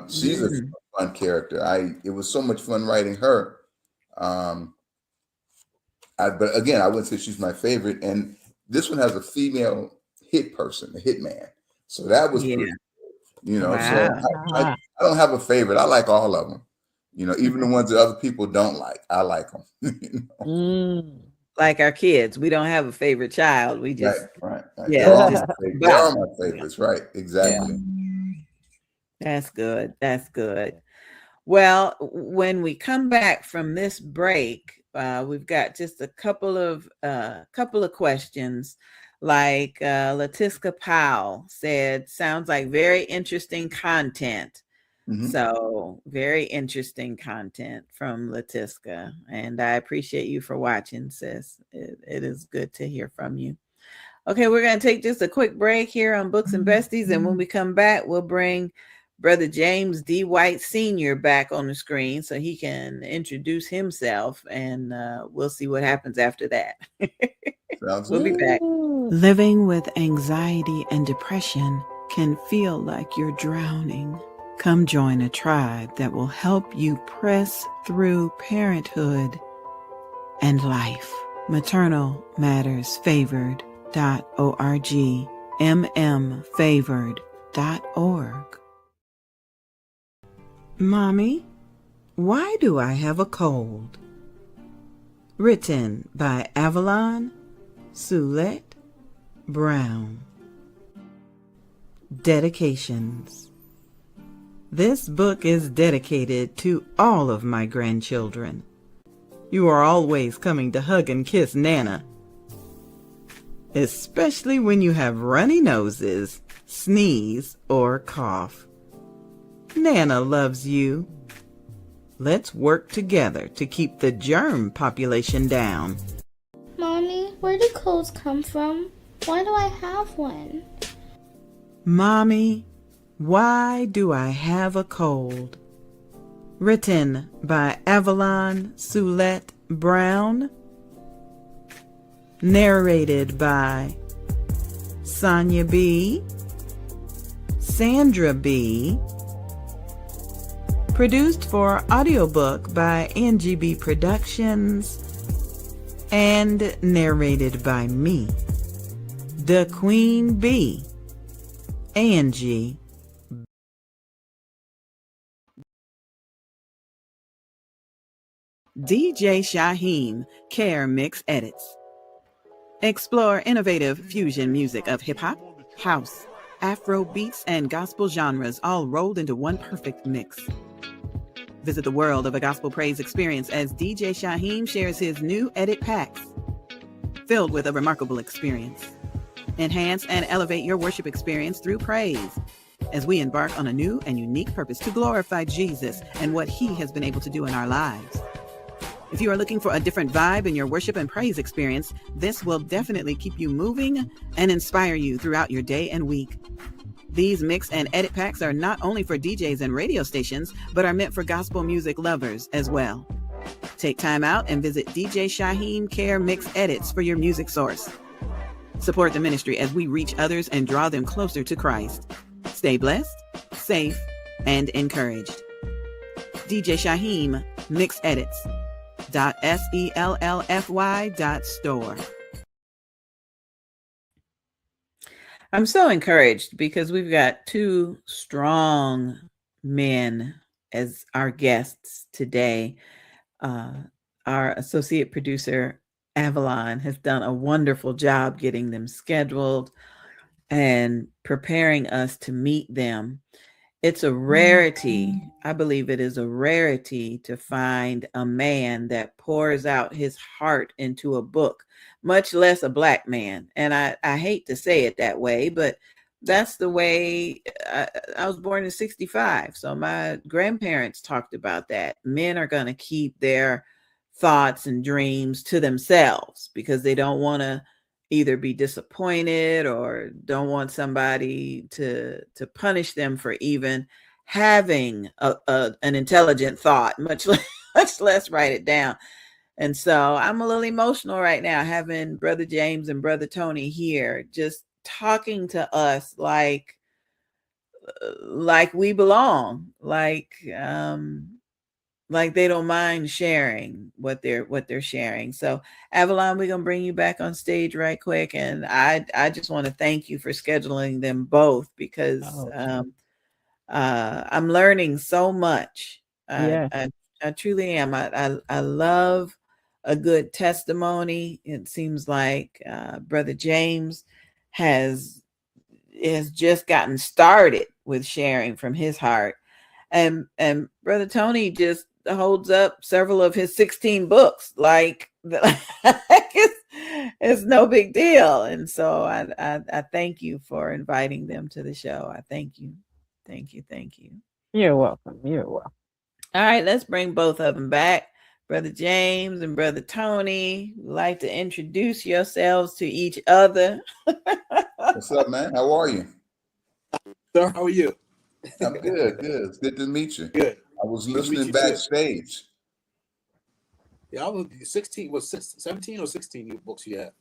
She's a Mm. fun character. It was so much fun writing her. But again, I wouldn't say she's my favorite. And this one has a female hit person, a hitman. So that was Yeah. pretty, so Wow. I don't have a favorite. I like all of them. Even the ones that other people don't like, I like them. Like our kids, we don't have a favorite child. We Right, just, right, right. yeah, They're we all just my favorites. They are vibe. my Yeah. favorites, right? Yeah. Exactly. That's good. That's good. Well, when we come back from this break, we've got just a couple of questions. Like Latiska Powell said, sounds like very interesting content. So very interesting content from Latiska, and I appreciate you for watching, sis. It is good to hear from you. Okay, we're going to take just a quick break here on Books and Besties, and when we come back, we'll bring Brother James D. White Sr. back on the screen so he can introduce himself, and we'll see what happens after that. We'll be back. Living with anxiety and depression can feel like you're drowning. Come join a tribe that will help you press through parenthood and life. maternalmattersfavored.org, mmfavored.org. Mommy, why do I have a cold? Written by Avalon Soulette Brown. Dedications. This book is dedicated to all of my grandchildren. You are always coming to hug and kiss Nana, especially when you have runny noses, sneeze, or cough. Nana loves you. Let's work together to keep the germ population down. Mommy, where do colds come from? Why do I have one? Mommy, why do I have a cold? Written by Avalon Soulette Brown. Narrated by Sonia B., Sandra B. Produced for audiobook by NGB Productions. And narrated by me, the Queen Bee, Angie. DJ Shaheem Care Mix Edits. Explore innovative fusion music of hip-hop, house, Afro beats, and gospel genres all rolled into one perfect mix. Visit the world of a gospel praise experience as DJ Shaheem shares his new edit packs, filled with a remarkable experience. Enhance and elevate your worship experience through praise as we embark on a new and unique purpose to glorify Jesus and what he has been able to do in our lives. If you are looking for a different vibe in your worship and praise experience, this will definitely keep you moving and inspire you throughout your day and week. These mix and edit packs are not only for DJs and radio stations, but are meant for gospel music lovers as well. Take time out and visit DJ Shaheem Care Mix Edits for your music source. Support the ministry as we reach others and draw them closer to Christ. Stay blessed, safe, and encouraged. DJ Shaheem Mix Edits. .sellfy.store. I'm so encouraged because we've got two strong men as our guests today. Our associate producer, Avalon, has done a wonderful job getting them scheduled and preparing us to meet them. It's a rarity. I believe it is a rarity to find a man that pours out his heart into a book, much less a Black man. And I hate to say it that way, but that's the way. I was born in 65. So my grandparents talked about that. Men are going to keep their thoughts and dreams to themselves because they don't want to either be disappointed or don't want somebody to punish them for even having an intelligent thought, much less write it down. And so I'm a little emotional right now having Brother James and Brother Tony here, just talking to us like we belong, like they don't mind sharing what they're sharing. So Avalon, we're gonna bring you back on stage right quick, and I just want to thank you for scheduling them both because I'm learning so much. Yeah. I truly am. I love a good testimony. It seems like Brother James has has just gotten started with sharing from his heart, and Brother Tony just holds up several of his 16 books like it's no big deal. And so I thank you for inviting them to the show. I thank you, thank you. You're welcome. You're welcome. All right, let's bring both of them back. Brother James and Brother Tony, would like to introduce yourselves to each other. What's up, man? How are you? Sir, how are you? I'm good. Good. It's good to meet you. Good. I was Good to meet listening you too. backstage. Yeah, I was 16. Was 17 or 16 books you have?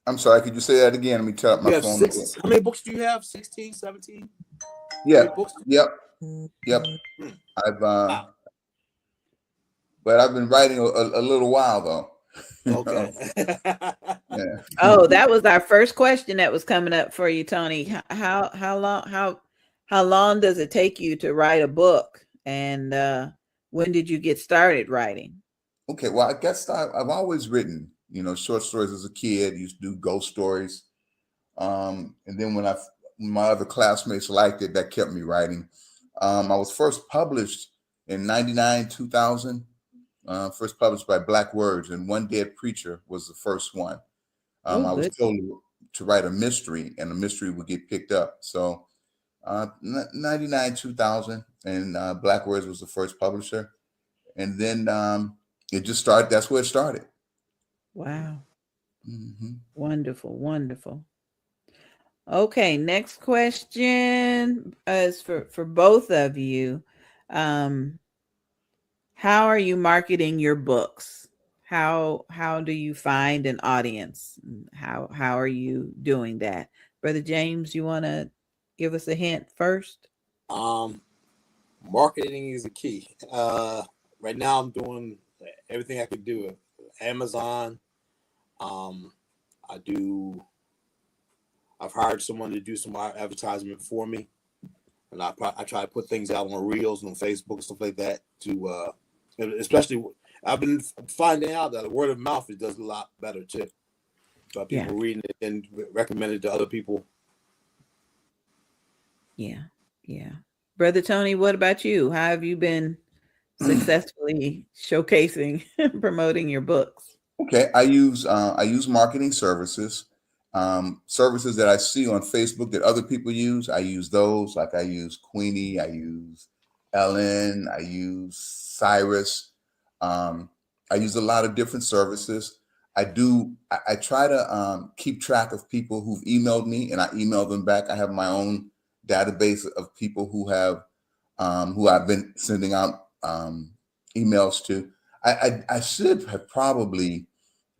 I'm sorry. Could you say that again? Let me turn up my You have phone. six. How many books do you have? 16, 17? Yeah. Books? Yep. Yep. I've Wow. but I've been writing a little while though. Okay. Yeah. Oh, that was our first question that was coming up for you, Tony. How long does it take you to write a book, and when did you get started writing? Okay. Well, I guess I've always written, short stories as a kid. Used to do ghost stories. And then when my other classmates liked it, that kept me writing. I was first published in 99, 2000. First published by Black Words, and One Dead Preacher was the first one. Oh, I was good. told to write a mystery, and the mystery would get picked up. So 99, 2000, and Black Words was the first publisher. And then it just started. That's where it started. Wow. Mm-hmm. Wonderful, wonderful. Okay, next question is for both of you. Um, how are you marketing your books? How do you find an audience? How are you doing that? Brother James, you want to give us a hint first? Marketing is the key. Right now, I'm doing everything I could do. Amazon. I do. I've hired someone to do some advertisement for me, and I try to put things out on Reels and on Facebook and stuff like that. To especially, I've been finding out that the word of mouth it does a lot better too. By Yeah, people reading it and recommend it to other people. yeah, yeah. Brother Tony, what about you? How have you been successfully showcasing promoting your books? Okay, I use marketing services, services that I see on Facebook that other people use. I use those, like I use Queenie, I use Ellen, I use Cyrus. Um, I use a lot of different services. I try to keep track of people who've emailed me, and I email them back. I have my own database of people who I've been sending out emails to. I should have probably,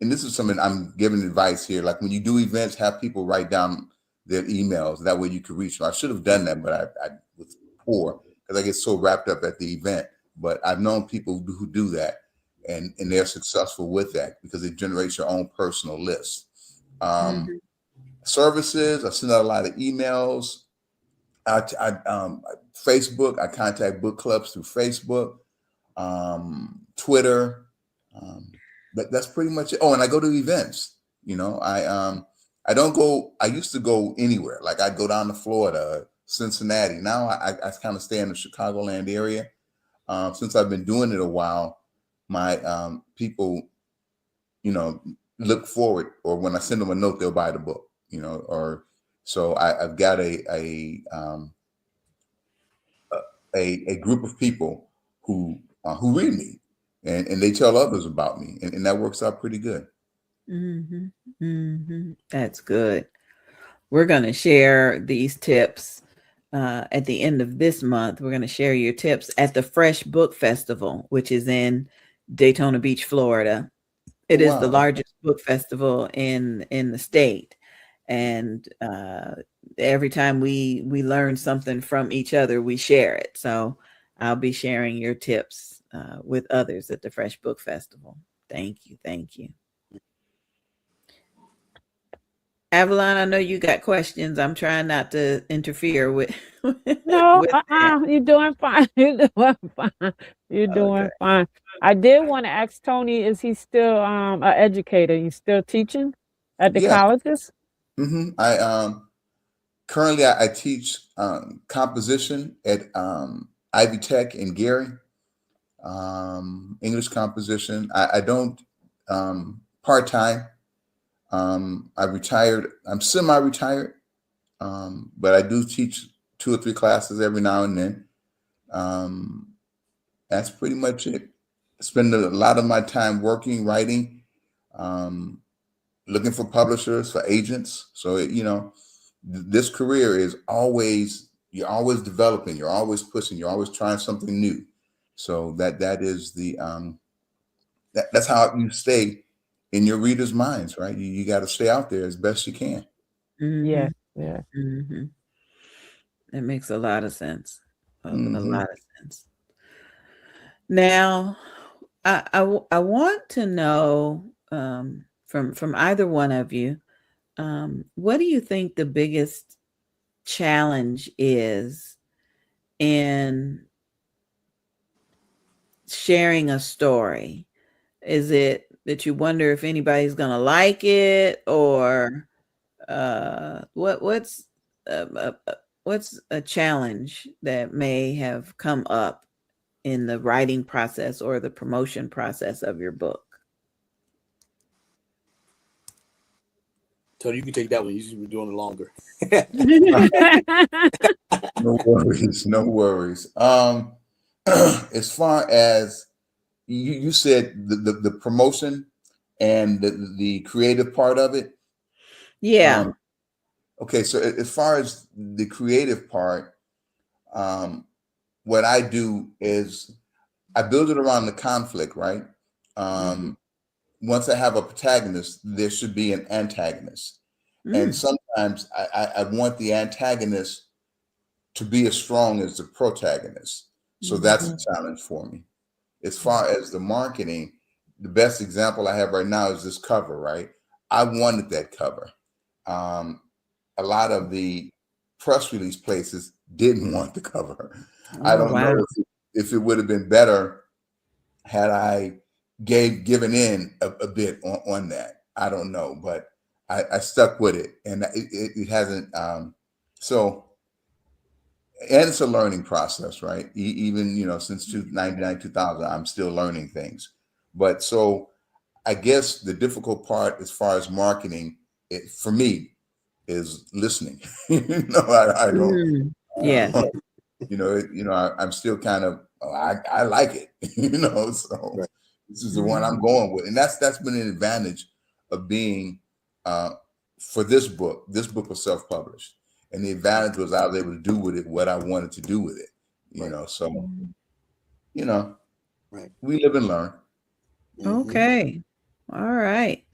and this is something I'm giving advice here. Like when you do events, have people write down their emails. That way you can reach them. I should have done that, but I was poor because I get so wrapped up at the event. But I've known people who do that, and they're successful with that because it generates your own personal list. Um, Mhm. Services, I send out a lot of emails. Facebook, I contact book clubs through Facebook, Twitter. Um, that's pretty much it. Oh, and I go to events. I don't go. I used to go anywhere. Like I'd go down to Florida, Cincinnati. Now I kind of stay in the Chicagoland area. Since I've been doing it a while, my people, you know, look forward, or when I send them a note, they'll buy the book. Or so I've got a group of people who read me, and they tell others about me, and that works out pretty good. Mhm. Mhm. That's good. We're going to share these tips at the end of this month. We're going to share your tips at the Fresh Book Festival, which is in Daytona Beach, Florida. Oh It is the wow. largest book festival in the state, and every time we learn something from each other, we share it. So I'll be sharing your tips with others at the Fresh Book Festival. Thank you, thank you. Avalon, I know you got questions. I'm trying not to interfere with No, with that. you're doing fine. You're doing fine. You're Okay. doing fine. I did want to ask Tony, is he still an educator? You still teaching at the Yeah. colleges? I currently I teach composition at Ivy Tech in Gary. English composition. I don't part time. I retired. I'm semi-retired, but I do teach 2 or 3 classes every now and then. Um, that's pretty much it. Spend a lot of my time working, writing, um, looking for publishers, for agents. So this career is always, you're always developing, you're always pushing, you're always trying something new. So that is the that's how you stay in your readers' minds, right? You got to stay out there as best you can. Yes, Mhm. yeah. Mhm. It makes a lot of sense. A Hmm. lot of sense. Now, I want to know from either one of you, what do you think the biggest challenge is in sharing a story? Is it that you wonder if anybody's gonna like it, or uh, uh, uh, what's a challenge that may have come up in the writing process or the promotion process of your book? Tony, you can take that one. You should be doing it longer. No worries, no worries. As far as you said, the promotion and the creative part of it. Yeah. Okay, so as far as the creative part, um, what I do is I build it around the conflict, right? Um, Once I have a protagonist, there should be an antagonist. And Mm. sometimes I want the antagonist to be as strong as the protagonist. So that's a Mhm. challenge for me. As far as the marketing, the best example I have right now is this cover, right? I wanted that cover. Um, a lot of the press release places didn't want the cover. I Oh, don't wow. know if it would have been better had I given in a bit on that. I don't know, but I stuck with it, and it hasn't. So, and it's a learning process, right? Even since 1999, 2000, I'm still learning things. But so I guess the difficult part as far as marketing, for me, is listening. I don't. Mm. Yes. Uh, I'm still kind of, I like it, so Right. this is the one I'm Mhm. going with. And that's been an advantage of being, uh, for this book was self-published. And the advantage was I was able to do with it what I wanted to do with it, Right. so, Mm. you know, Right. we live and learn. Mm-hmm. Okay. All right.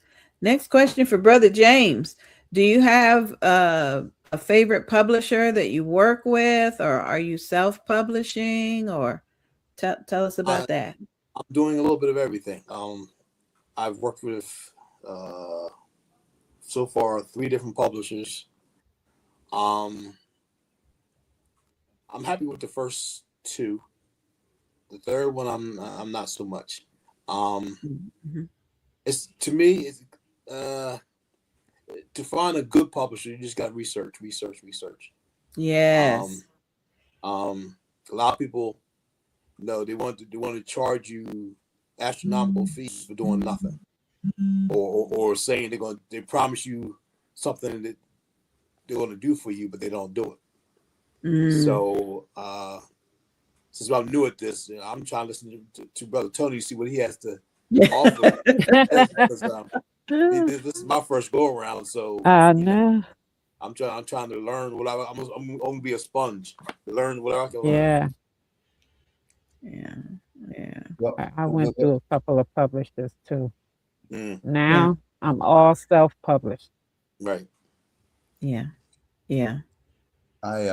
Next question for Brother James. Do you have a favorite publisher that you work with, or are you self-publishing, or tell us I, about that? I'm doing a little bit of everything. I've worked with uh, so far 3 different publishers. Um, I'm happy with the first 2. The third one, I'm not so much. Um, Mhm. it's to me, uh, to find a good publisher, you just got to research, research, research. Um, Yes. um, a lot of people know they want to charge you astronomical fees for doing nothing, or saying they promise you something that they're going to do for you, but they don't do it. Mm. So since I'm new at this, I'm trying to listen to Brother Tony to see what he has to offer. Because this is my first go around, so I know. I'm trying to learn what I'm going to be a sponge to learn whatever I can learn. Yeah, Yeah. Yeah. Well, I went through a couple of publishers too. Mm, Yeah. Now I'm all self-published. right. Yeah. Yeah. I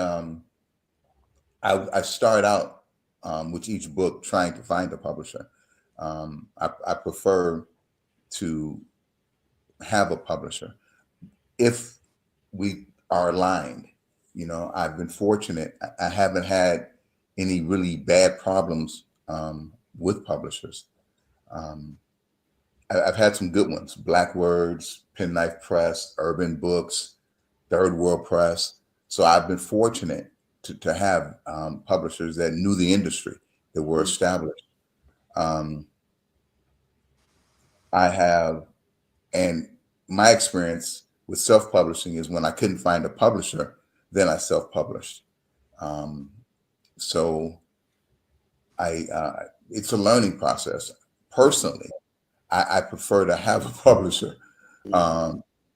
I start out with each book trying to find a publisher. I prefer to have a publisher. If we are aligned. I've been fortunate. I haven't had any really bad problems with publishers. Um, I've had some good ones: Black Words, Penknife Press, Urban Books, Third World Press. So I've been fortunate to have publishers that knew the industry, that were established. Um, I have, and my experience with self-publishing is when I couldn't find a publisher, then I self-published. Um, so it's a learning process. Personally, I prefer to have a publisher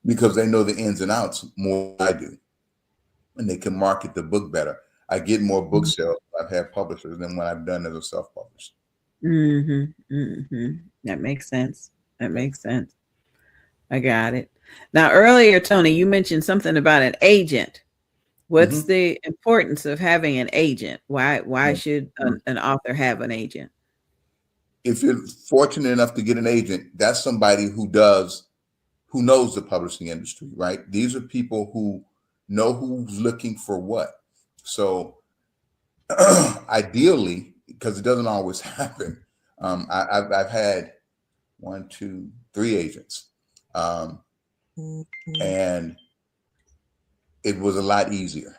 because they know the ins and outs more than I do, and they can market the book better. I get more book sales when I've had publishers than when I've done as a self-published. That makes sense. That makes sense. I got it. Now, earlier, Tony, you mentioned something about an agent. What's the importance of having an agent? Why should an author have an agent? If you're fortunate enough to get an agent, that's somebody who knows the publishing industry, right? These are people who know who's looking for what. So ideally, because it doesn't always happen, I've had 1, 2, 3 agents, and it was a lot easier.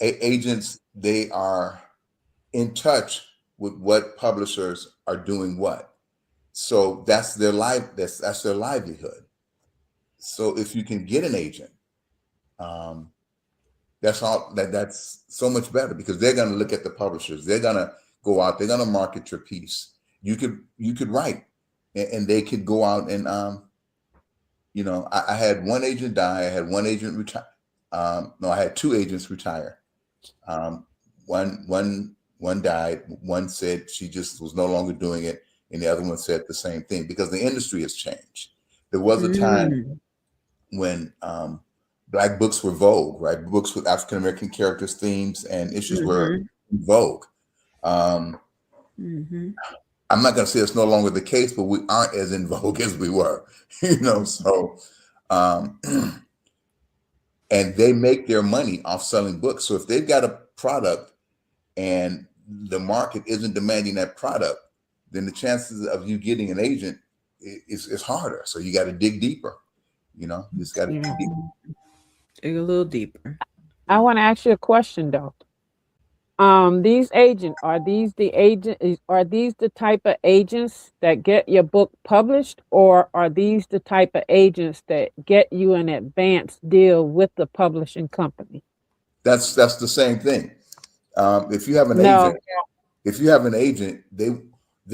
Agents, they are in touch with what publishers are doing what. So that's their that's their livelihood. So if you can get an agent, that's so much better, because they're going to look at the publishers. They're going to go out, they're going to market your piece. You could write, and they could go out and I had one agent die. I had one agent retire. No, I had 2 agents retire. One died. One said she just was no longer doing it, and the other one said the same thing, because the industry has changed. There was a time when Black books were vogue, right? Books with African American characters, themes, and issues were in vogue. I'm not going to say it's no longer the case, but we aren't as in vogue as we were, So, and they make their money off selling books. So if they've got a product and the market isn't demanding that product, then the chances of you getting an agent is harder. So you got to dig deeper. You just got to dig deeper. Dig a little deeper. I want to ask you a question though. These agents, are these the type of agents that get your book published, or are these the type of agents that get you an advance deal with the publishing company? That's the same thing. If you have an agent, they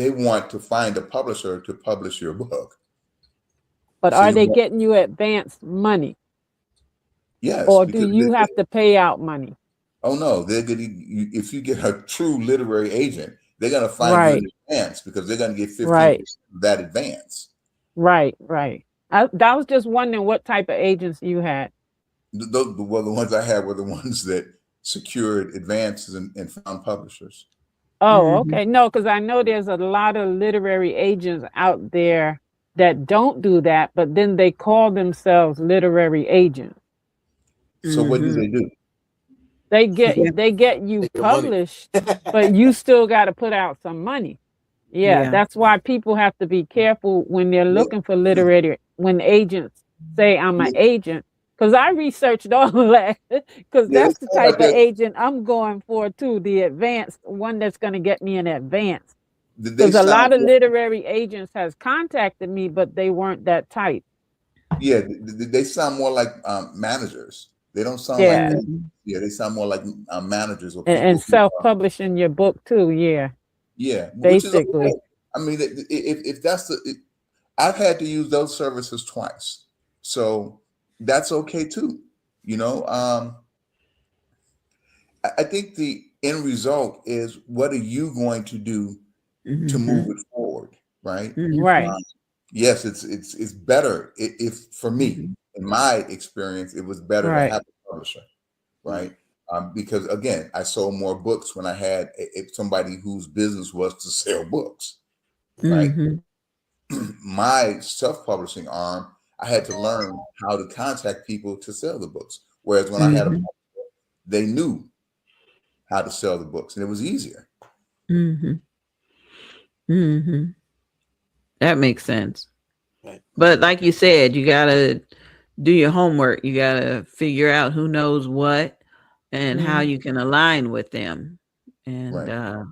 want to find a publisher to publish your book. But are they getting you advance money? Yes. Or do you have to pay out money? Oh no, they're good. If you get a true literary agent, they're going to find you in advance, because they're going to get 15% of that advance. Right. I was just wondering what type of agents you had. The ones I had were the ones that secured advances and found publishers. Oh, okay. No, because I know there's a lot of literary agents out there that don't do that, but then they call themselves literary agents. So what do they do? They get you published, but you still got to put out some money. Yeah, that's why people have to be careful when they're looking for literary, when agents say I'm an agent, because I researched all of that, because that's the type of agent I'm going for too, the advanced one that's going to get me an advance. Because a lot of literary agents has contacted me, but they weren't that type. Yeah, they sound more like managers. They don't sound like they sound more like managers or people and self-publishing your book too. Yeah, basically. Which is okay. I mean, if that's I've had to use those services twice, so that's okay too. I think the end result is, what are you going to do to move it forward, right? Right. Yes, it's better if for me, in my experience, it was better to have a publisher, right? Because again, I sold more books when I had somebody whose business was to sell books, right? My self-publishing arm, I had to learn how to contact people to sell the books. Whereas when I had a, Mhm. they knew how to sell the books, and it was easier. Mhm. Mhm. That makes sense. Right. But like you said, you gotta do your homework. You gotta figure out who knows what and how Mhm. you can align with them. And Right. Yeah.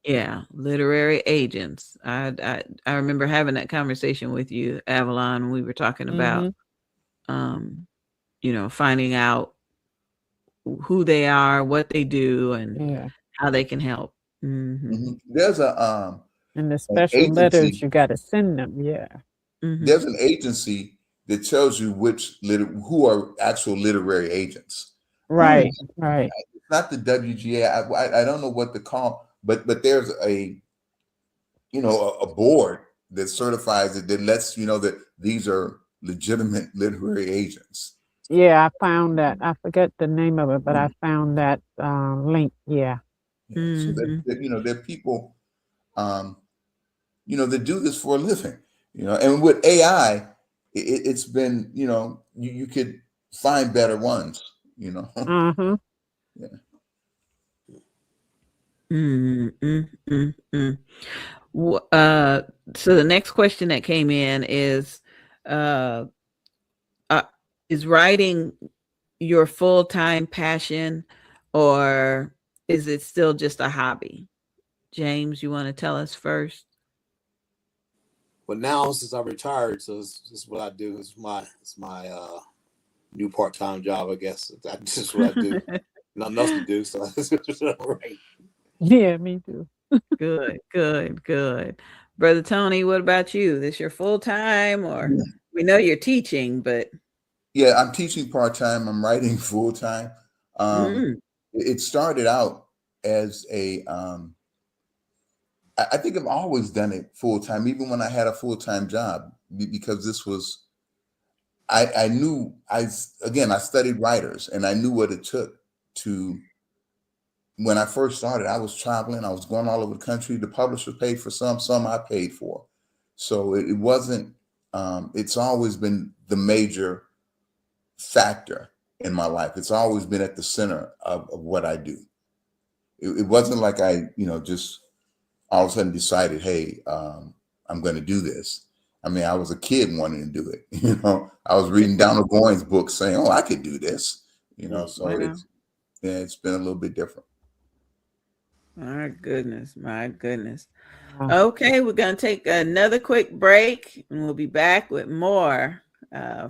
yeah, literary agents. I remember having that conversation with you, Avalon, when we were talking about Mhm. um, finding out who they are, what they do, and Yeah. how they can help. Hmm. There's And the an special letters agency. you got to send them. Yeah. Hmm. There's an agency that tells you who are actual literary agents. Mm. Right. Right. It's not the WGA. I don't know what to call, but there's a board that certifies it, that lets you know that these are legitimate literary agents. Yeah, I found that. I forget the name of it, but I Mm, found that link. Yeah. yeah. So Hmm. there are people that do this for a living. And with AI, it's been, you could find better ones. You know. Uh-huh. Yeah. Mm, mm, mm, mm. So the next question that came in uh, uh, is writing your full-time passion, or is it still just a hobby? James, you want to tell us first? But now since I retired, so this is what I do. It's my new part time job, I guess. That's just what I do. Nothing else to do, so that's right. Yeah, me too. Good, good, good. Brother Tony, what about you? This your full-time, or we know you're teaching, but Yeah, I'm teaching part time. I'm writing full time. Um, mm, it started out as I think I've always done it full time, even when I had a full time job, because this was, I knew, again, I studied writers, and I knew what it took to, when I first started, I was traveling, I was going all over the country. The publisher paid for some I paid for. So it wasn't, it's always been the major factor in my life. It's always been at the center of what I do. It wasn't like I, just all of a sudden decided, hey, I'm going to do this. I mean, I was a kid wanting to do it. I was reading Donald Goines' book saying, oh, I could do this. So wow. it's been a little bit different. My goodness, my goodness. Wow. Okay, we're going to take another quick break, and we'll be back with more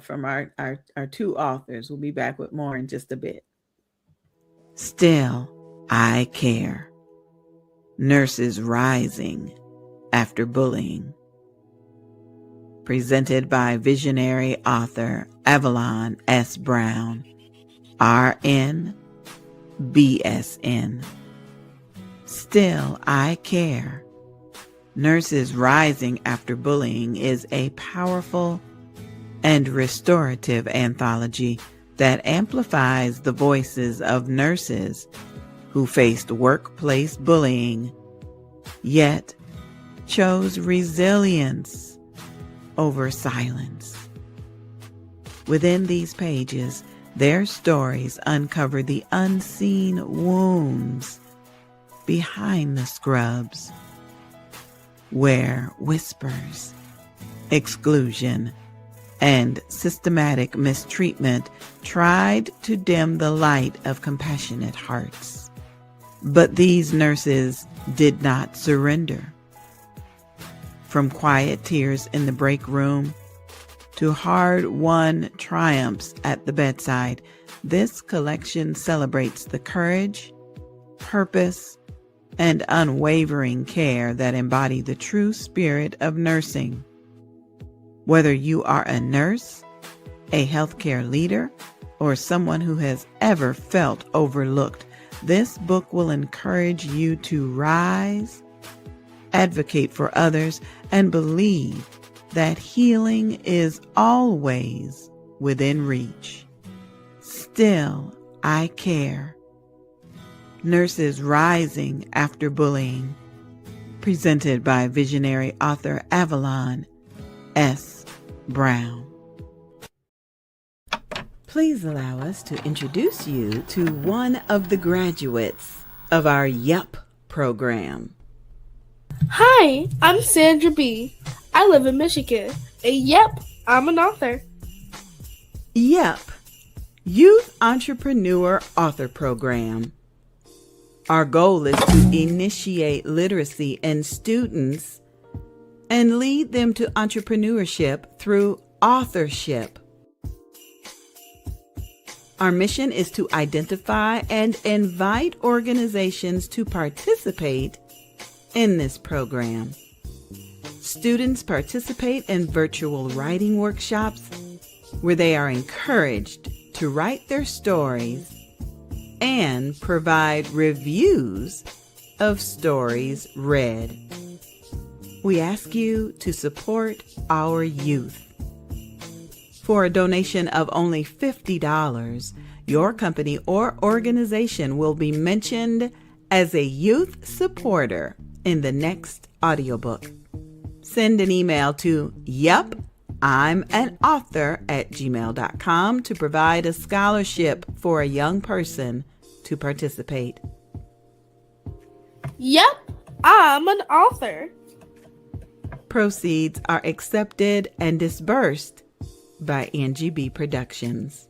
from our two authors. We'll be back with more in just a bit. Still, I care. Nurses rising after bullying. Presented by visionary author Avalon S. Brown, RN, BSN. Still, I care. Nurses Rising After Bullying is a powerful and restorative anthology that amplifies the voices of nurses who faced workplace bullying, yet chose resilience over silence. Within these pages, their stories uncover the unseen wounds behind the scrubs, where whispers, exclusion, and systematic mistreatment tried to dim the light of compassionate hearts. But these nurses did not surrender. From quiet tears in the break room to hard-won triumphs at the bedside, this collection celebrates the courage, purpose, and unwavering care that embody the true spirit of nursing. Whether you are a nurse, a healthcare leader, or someone who has ever felt overlooked, this book will encourage you to rise, advocate for others, and believe that healing is always within reach. Still, I care. Nurses Rising After Bullying. Presented by visionary author Avalon S. Brown. Please allow us to introduce you to one of the graduates of our YEP program. Hi, I'm Sandra B. I live in Michigan. And yep, I'm an author. YEP, Youth Entrepreneur Author Program. Our goal is to initiate literacy in students and lead them to entrepreneurship through authorship. Our mission is to identify and invite organizations to participate in this program. Students participate in virtual writing workshops where they are encouraged to write their stories and provide reviews of stories read. We ask you to support our youth. For a donation of only $50, your company or organization will be mentioned as a youth supporter in the next audiobook. Send an email to yup.I'mAnAuthor@gmail.com to provide a scholarship for a young person to participate. Yep, I'm an author. Proceeds are accepted and disbursed by NGB Productions.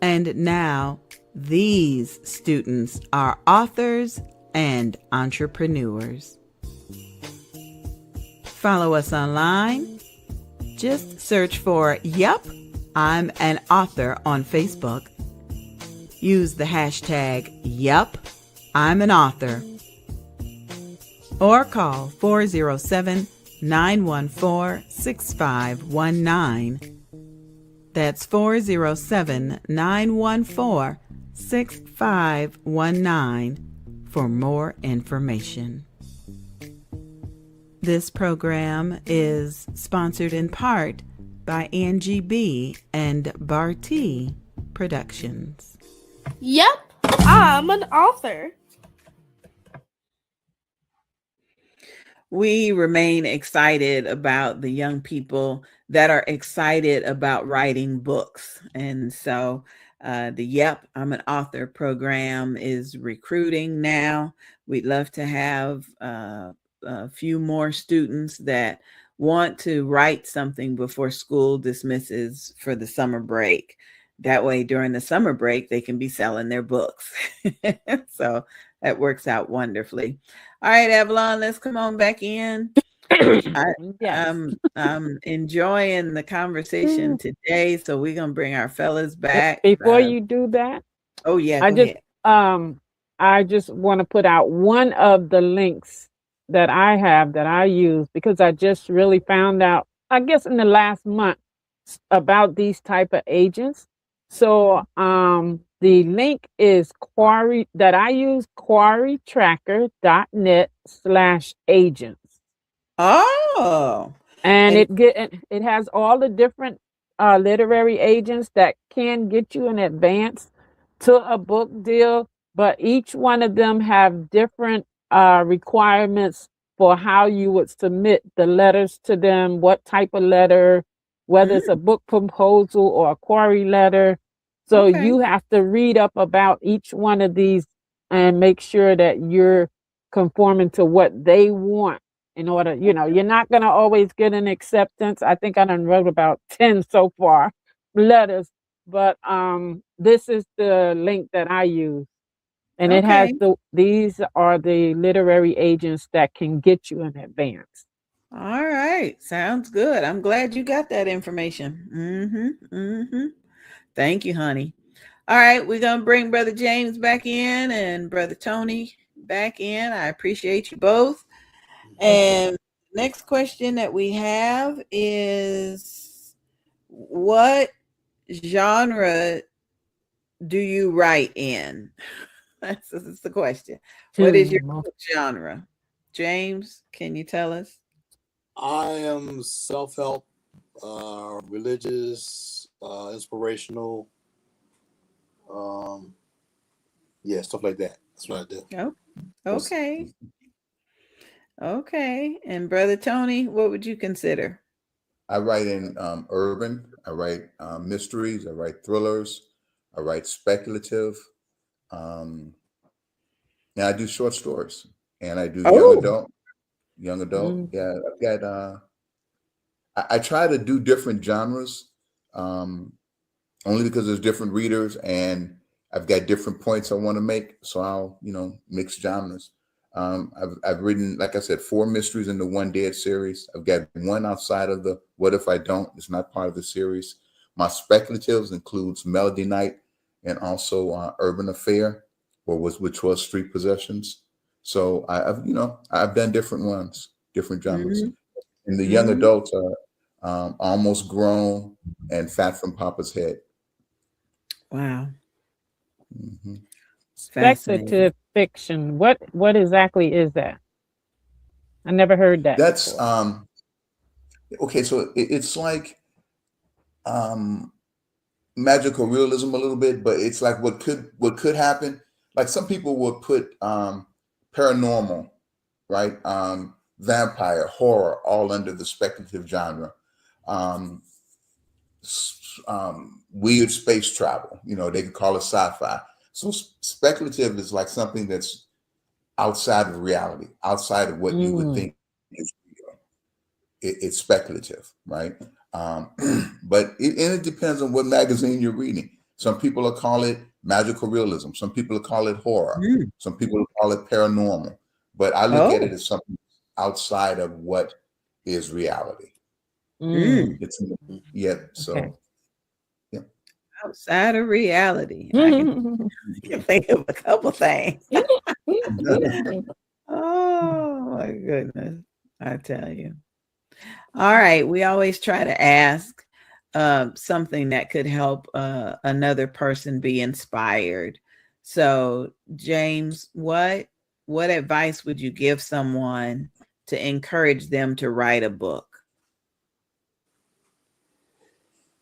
And now, these students are authors and entrepreneurs. Follow us online. Just search for Yup, I'm an Author on Facebook. Use the hashtag Yup, I'm an Author. Or call 407-914-6519. That's 407-914-6519 for more information. This program is sponsored in part by NGB and Barty Productions. Yep, I'm an author. We remain excited about the young people that are excited about writing books. And so the YEP, I'm an Author program is recruiting now. We'd love to have a few more students that want to write something before school dismisses for the summer break. That way, during the summer break, they can be selling their books. So that works out wonderfully. All right, Avalon, let's come on back in. Yes. I'm enjoying the conversation today, so we're gonna bring our fellas back. Before you do that, Oh yeah, I go just ahead. I just want to put out one of the links that I have that I use because I just really found out, I guess in the last month, about these type of agents. So the link is quarry that I use, quarrytracker.net/agents. Oh, And and it has all the different literary agents that can get you in advance to a book deal, but each one of them have different requirements for how you would submit the letters to them, what type of letter, whether it's a book proposal or a query letter. So okay, you have to read up about each one of these and make sure that you're conforming to what they want in order, you're not going to always get an acceptance. I think I done wrote about 10 so far letters, but this is the link that I use. And it has okay. these are the literary agents that can get you in advance. All right, sounds good. I'm glad you got that information. Thank you, honey. All right, we're gonna bring Brother James back in and Brother Tony back in. I appreciate you both. And next question that we have is, what genre do you write in? That's the question. What is your genre? James, can you tell us? I am self-help, religious, inspirational, yeah, stuff like that. That's what I do. Oh, okay. And Brother Tony, what would you consider? I write in urban. I write mysteries. I write thrillers. I write speculative. Um, and I do short stories. And I do young Oh. adult. Young adult. Mm. Yeah, I've got. I try to do different genres, um, only because there's different readers and I've got different points I want to make. So I'll, mix genres. I've written, like I said, 4 mysteries in the One Dead series. I've got one outside of the What If I Don't? It's not part of the series. My speculatives includes Melody Night and also Urban Affair, which was Street Possessions. So I've done different ones, different genres. Mm-hmm. And the young Mm-hmm. adults are Almost Grown and Fat from Papa's Head. Wow. Hmm. Fascinating. Speculative fiction. What exactly is that? I never heard that That's before. okay. So it's like um, magical realism a little bit, but it's like what could happen. Like some people would put paranormal, right? Vampire, horror, all under the speculative genre. Um, Weird space travel. They could call it sci-fi. So speculative is like something that's outside of reality, outside of what you would Mm. think is real. It's speculative, right? Um, but it depends on what magazine you're reading. Some people will call it magical realism. Some people will call it horror. Mm. Some people will call it paranormal. But I look at it Oh. as something outside of what is reality. Mm. Mm. It's yeah. Okay. So yeah. Outside of reality. I can think of a couple things. Oh my goodness. I tell you. All right. We always try to ask something that could help another person be inspired. So, James, what advice would you give someone to encourage them to write a book?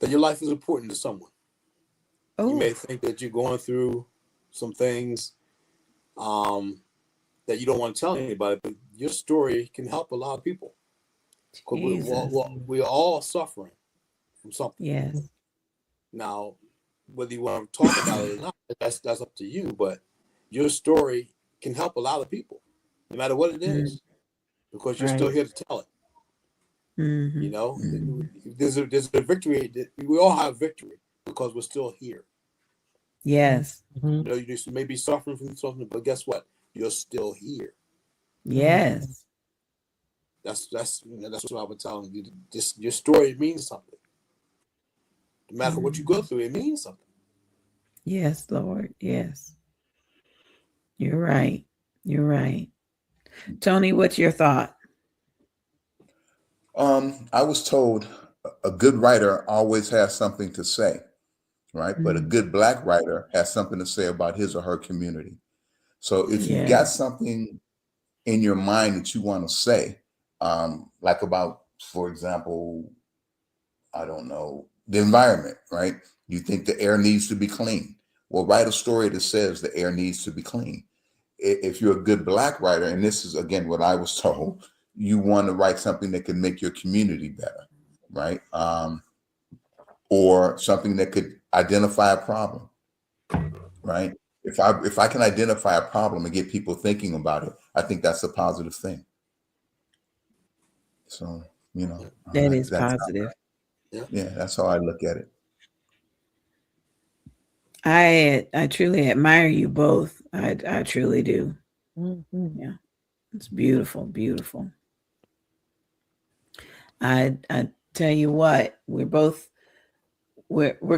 That your life is important to someone. You Oh. may think that you're going through some things um, that you don't want to tell anybody, but your story can help a lot of people. Because Jesus. we're all suffering from something. Yes. Now, whether you want to talk about it or not, that's up to you. But your story can help a lot of people, no matter what it Mm, is, because you're still right. here to tell it. Mm-hmm. There's a victory. We all have victory because we're still here. Yes. Mhm. You may be suffering from something, but guess what? You're still here. Mhm. Yes. That's what I would tell them. Just your story means something. No matter what you go Mhm. through, it means something. Yes, Lord. Yes. You're right. You're right. Tony, what's your thought? I was told a good writer always has something to say, right? But a Mm, good black writer has something to say about his or her community. So if you've yeah. got something in your mind that you want to say, like about, for example, I don't know, the environment, right? You think the air needs to be clean. Well, write a story that says the air needs to be clean. If you're a good black writer, and this is again what I was told, you want to write something that can make your community better, right? Or something that could identify a problem, right? If I can identify a problem and get people thinking about it, I think that's a positive thing. So That is that's positive. Yeah. yeah, that's how I look at it. I truly admire you both. I truly do. Mhm. Yeah. It's beautiful, beautiful. I tell you what, we're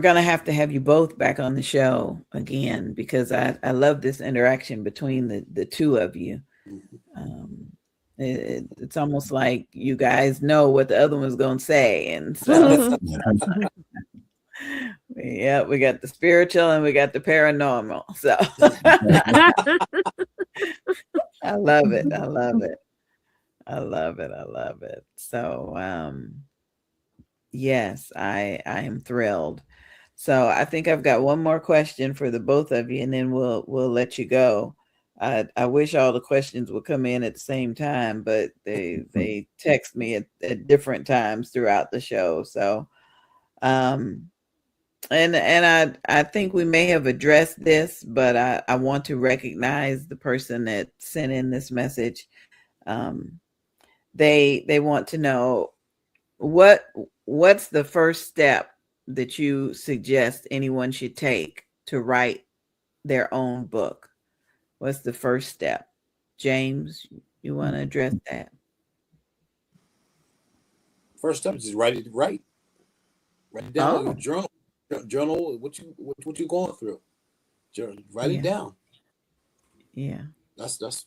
gonna have to have you both back on the show again because I love this interaction between the two of you. Mhm. Um, it's almost like you guys know what the other one's gonna say, and so Yeah. yeah, we got the spiritual and we got the paranormal. So I love it. I love it. I love it. I love it. So yes, I am thrilled. So I think I've got one more question for the both of you, and then we'll let you go. I wish all the questions would come in at the same time, but they text me at different times throughout the show. So um and I think we may have addressed this, but I want to recognize the person that sent in this message. Um, they want to know what what's the first step that you suggest anyone should take to write their own book. What's the first step? James, you want to address that? First step is just write it down. Oh, Journal what you going through. Write it yeah, down. yeah. That's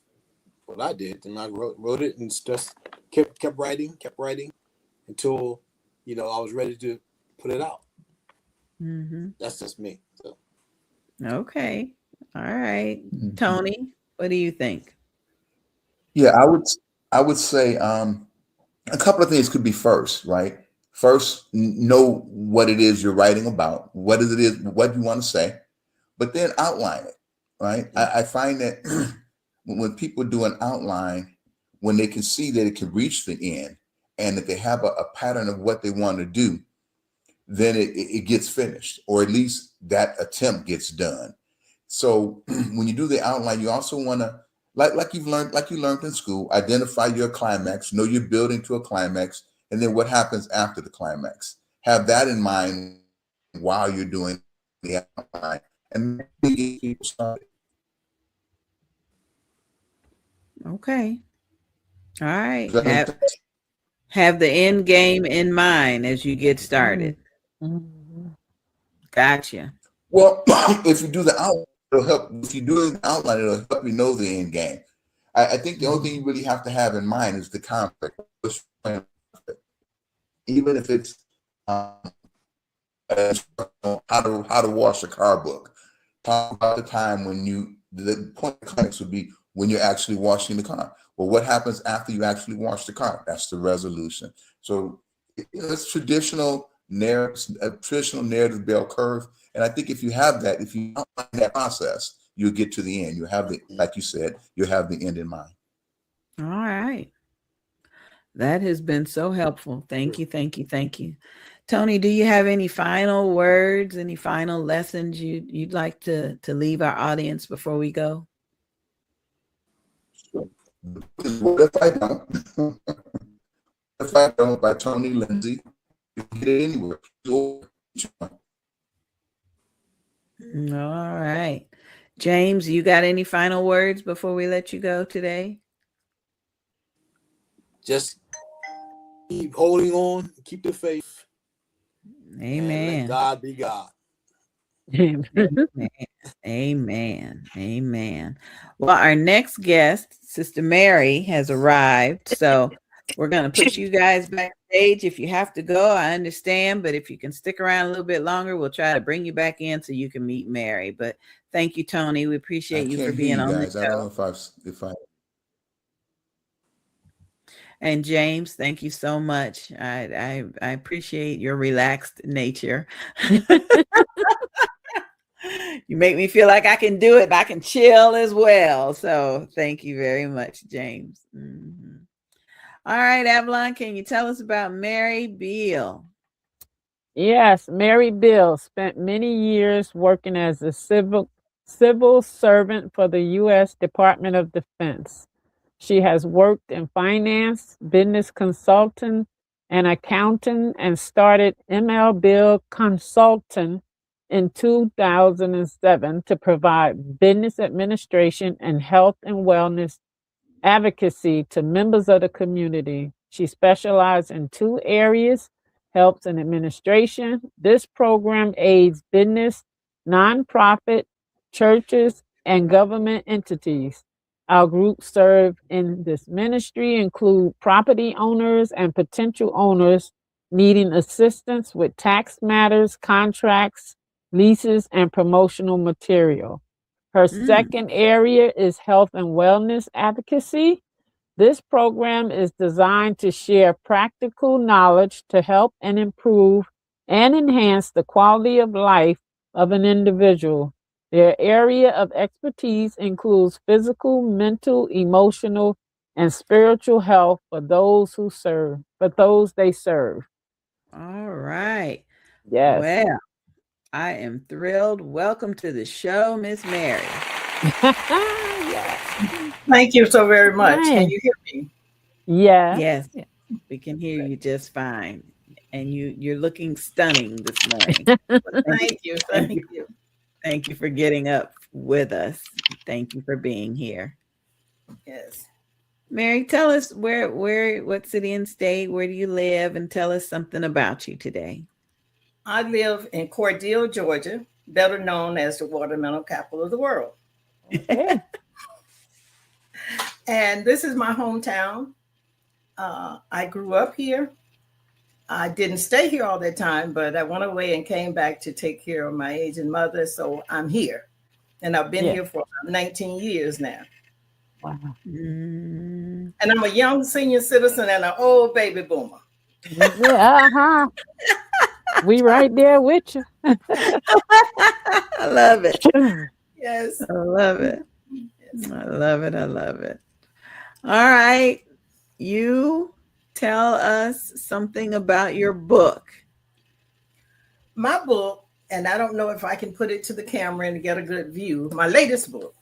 what I did, and I wrote it and just kept writing until I was ready to put it out. Mm-hmm. That's just me. So Okay. All right. Mhm. Tony, what do you think? Yeah, I would say a couple of things could be first, right? First, know what it is you're writing about, what it is, what you want to say, but then outline it, right? I find that when people do an outline, when they can see that it can reach the end and that they have a pattern of what they want to do, then it gets finished, or at least that attempt gets done. So when you do the outline, you also want to, like you learned in school, identify your climax, know you're building to a climax, and then what happens after the climax. Have that in mind while you're doing the outline, and get people started. Okay. All right. Does that make sense? Have the end game in mind as you get started. Mm. Mhm. Gotcha. Well, if you do the outline, it'll help. If you do the outline, it'll help you know the end game. I think the only thing you really have to have in mind is the conflict. Even if it's um, how to wash a car book. Talk about the time when the point of climax would be when you're actually washing the car. Well, what happens after you actually wash the car? That's the resolution. So it's traditional narrative bell curve. And I think if you have that, if you outline that process, you'll get to the end. You'll have the, like you said, you'll have the end in mind. All right. That has been so helpful. Thank sure. you. Thank you. Thank you. Tony, do you have any final words, any final lessons you'd like to leave our audience before we go? What if I don't? If I don't, by Tony Lindsay, you can get it anywhere. All right. James, you got any final words before we let you go today? Just keep holding on, keep the faith, and let Amen. God be God. Amen. Amen. Amen. Well, our next guest, Sister Mary, has arrived. So we're going to put you guys backstage. If you have to go, I understand. But if you can stick around a little bit longer, we'll try to bring you back in so you can meet Mary. But thank you, Tony. We I appreciate you for can't hear being you on the guys. I don't know show. if I And James, thank you so much. I appreciate your relaxed nature. You make me feel like I can do it. I can chill as well. So thank you very much, James. Mhm. All right, Avalon, can you tell us about Mary Beal? Yes, Mary Bill spent many years working as a civil servant for the U.S. Department of Defense. She has worked in finance, business consulting, and accounting, and started ML Bill Consulting in 2007 to provide business administration and health and wellness advocacy to members of the community. She specialized in two areas: helps and administration. This program aids business, nonprofit, churches, and government entities. Our group serve in this ministry include property owners and potential owners needing assistance with tax matters, contracts, leases, and promotional material. Her Mm, second area is health and wellness advocacy. This program is designed to share practical knowledge to help and improve and enhance the quality of life of an individual. Their area of expertise includes physical, mental, emotional, and spiritual health for those they serve. All right. Yes. Well, I am thrilled. Welcome to the show, Miss Mary. Yes. Thank you so very much. Can Nice. you hear me? Yes. Yes, we can hear you just fine. And you're looking stunning this morning. Thank you. Thank you. Thank Thank you. you. Thank you for getting up with us. Thank you for being here. Yes. Mary, tell us what city and state, where do you live, and tell us something about you today. I live in Cordele, Georgia, better known as the watermelon capital of the world. Okay. And this is my hometown. I grew up here. I didn't stay here all that time, but I went away and came back to take care of my aging mother. So I'm here. And I've been Yeah. here for 19 years now. Wow. Mm. And I'm a young senior citizen and an old baby boomer. Yeah, we right there with you. I love it. Yes. I love it. I love it. I love it. All right. You tell us something about your book. My book, and I don't know if I can put it to the camera and get a good view. My latest book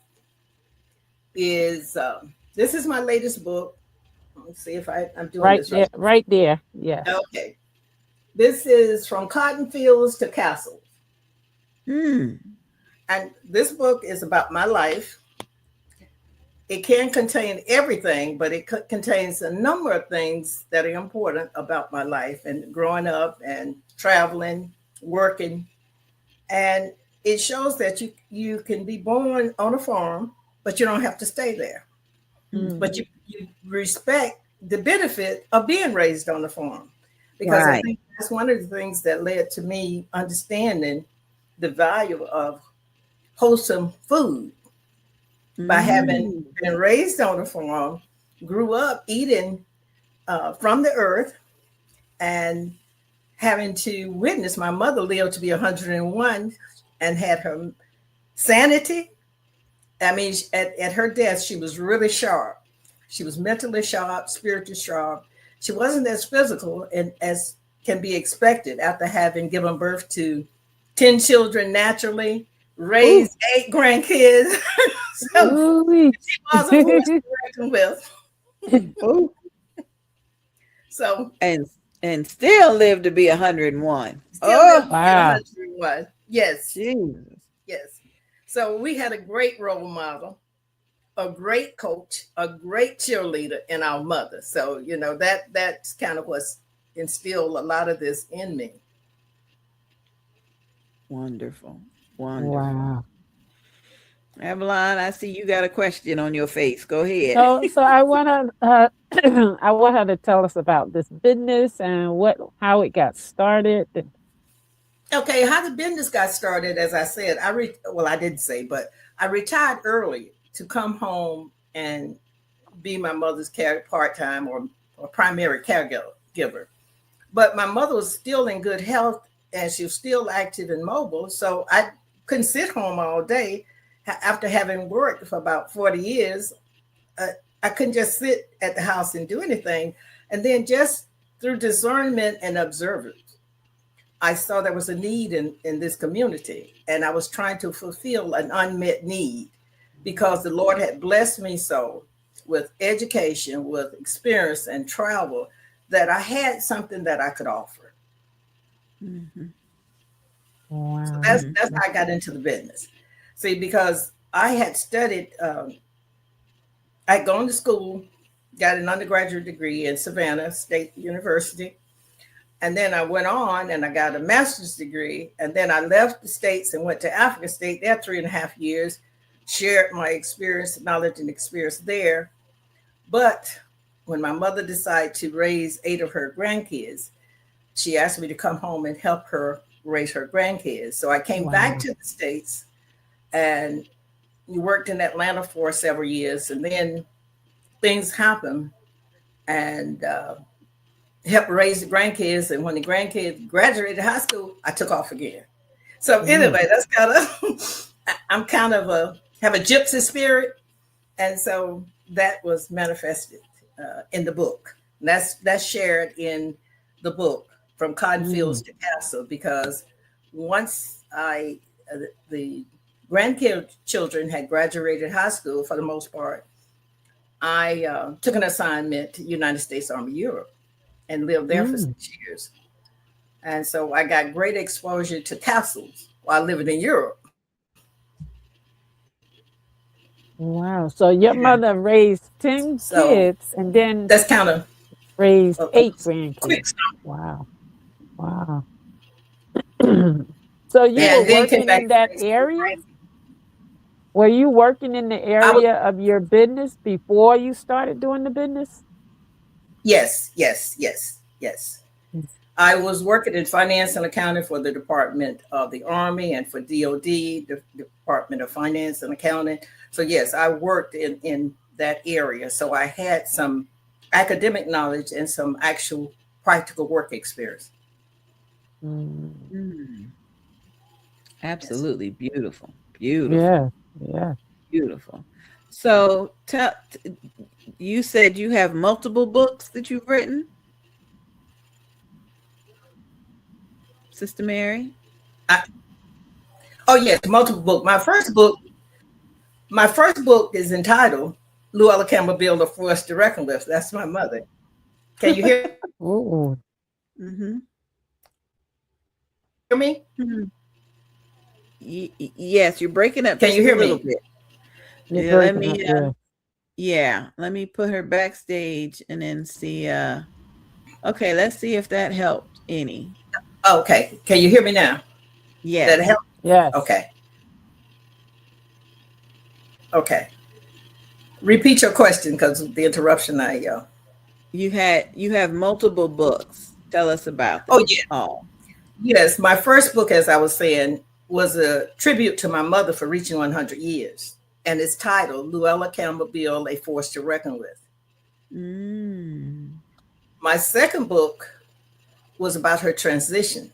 is this is my latest book. Let's see if I'm doing Right this there, right. right there. Yes. Okay. This is From Cotton Fields to Castles. Hmm. And this book is about my life. It can contain everything, but it contains a number of things that are important about my life and growing up and traveling, working. And it shows that you can be born on a farm, but you don't have to stay there. Mm. But you respect the benefit of being raised on the farm. Because I Right. think that's one of the things that led to me understanding the value of wholesome food by having been raised on a farm, grew up eating from the earth, and having to witness my mother live to be 101 and had her sanity. I mean, at her death, she was really sharp. She was mentally sharp, spiritually sharp. She wasn't as physical and as can be expected after having given birth to 10 children naturally, raised 8 grandkids. So Ooh-wee. she was a force to reckon with. Oh, So and still live to be 101. still live Oh, to be Wow. 101. Yes, Jesus. yes. So we had a great role model, a great coach, a great cheerleader in our mother. So, you know, that's kind of what's instilled a lot of this in me. Wonderful. Wonderful. Wow. Avalon, I see you got a question on your face. Go ahead. So I want to I want her to tell us about this business and how it got started. Okay, how the business got started, as I said, I didn't say, but I retired early to come home and be my mother's part-time or primary caregiver. But my mother was still in good health and she was still active and mobile. So I couldn't sit home all day. After having worked for about 40 years, I couldn't just sit at the house and do anything. And then just through discernment and observance, I saw there was a need in this community. And I was trying to fulfill an unmet need because the Lord had blessed me so with education, with experience and travel, that I had something that I could offer. Mhm. Wow. So that's how I got into the business. See, because I had studied, I'd gone to school, got an undergraduate degree in Savannah State University. And then I went on and I got a master's degree. And then I left the States and went to Africa State there 3.5 years, shared my experience, knowledge and experience there. But when my mother decided to raise 8 of her grandkids, she asked me to come home and help her raise her grandkids. So I came back to the States and worked in Atlanta for several years. And then things happened and helped raise the grandkids. And when the grandkids graduated high school, I took off again. So anyway, that's kind of I'm kind of have a gypsy spirit, and so that was manifested in the book. And that's shared in the book from cotton fields Mm. to castle, because once the grandchildren had graduated high school for the most part, I took an assignment to United States Army Europe and lived there for Mm. 6 years. And so I got great exposure to castles while living in Europe. Wow. So your Yeah. mother raised 10 So kids and then that's kind of raised a 8 quick. grandkids. Wow. Wow. So you were And then came working back in to that raise three area? grandkids. Were you working in the I was area of your business before you started doing the business? yes. I was working in finance and accounting for the Department of the Army and for DOD, the Department of Finance and Accounting. So yes, I worked in that area. So I had some academic knowledge and some actual practical work experience. Mm. Mm, Yes. absolutely beautiful. Beautiful. Yeah. Yeah. Beautiful. So you said you have multiple books that you've written, Sister Mary? I, oh yes, multiple book. My first book is entitled Luella Campbell Build a Force to Reckon With. That's my mother. Can you hear Oh. Mm-hmm. me? Mhm. Yes, you're breaking up Can you just a hear little me? bit. You're Yeah, let breaking up, me yeah. yeah, let me put her backstage and then see okay, let's see if that helped any. Okay. Can you hear me now? That Yes. help? Yes. Okay. Okay. Repeat your question because of the interruption I You have multiple books. Tell us about Oh them yeah. all. Yes. My first book, as I was saying, was a tribute to my mother for reaching 100 years. And it's titled Luella Campbell Bill, A Force to Reckon With. Mm. My second book was about her transition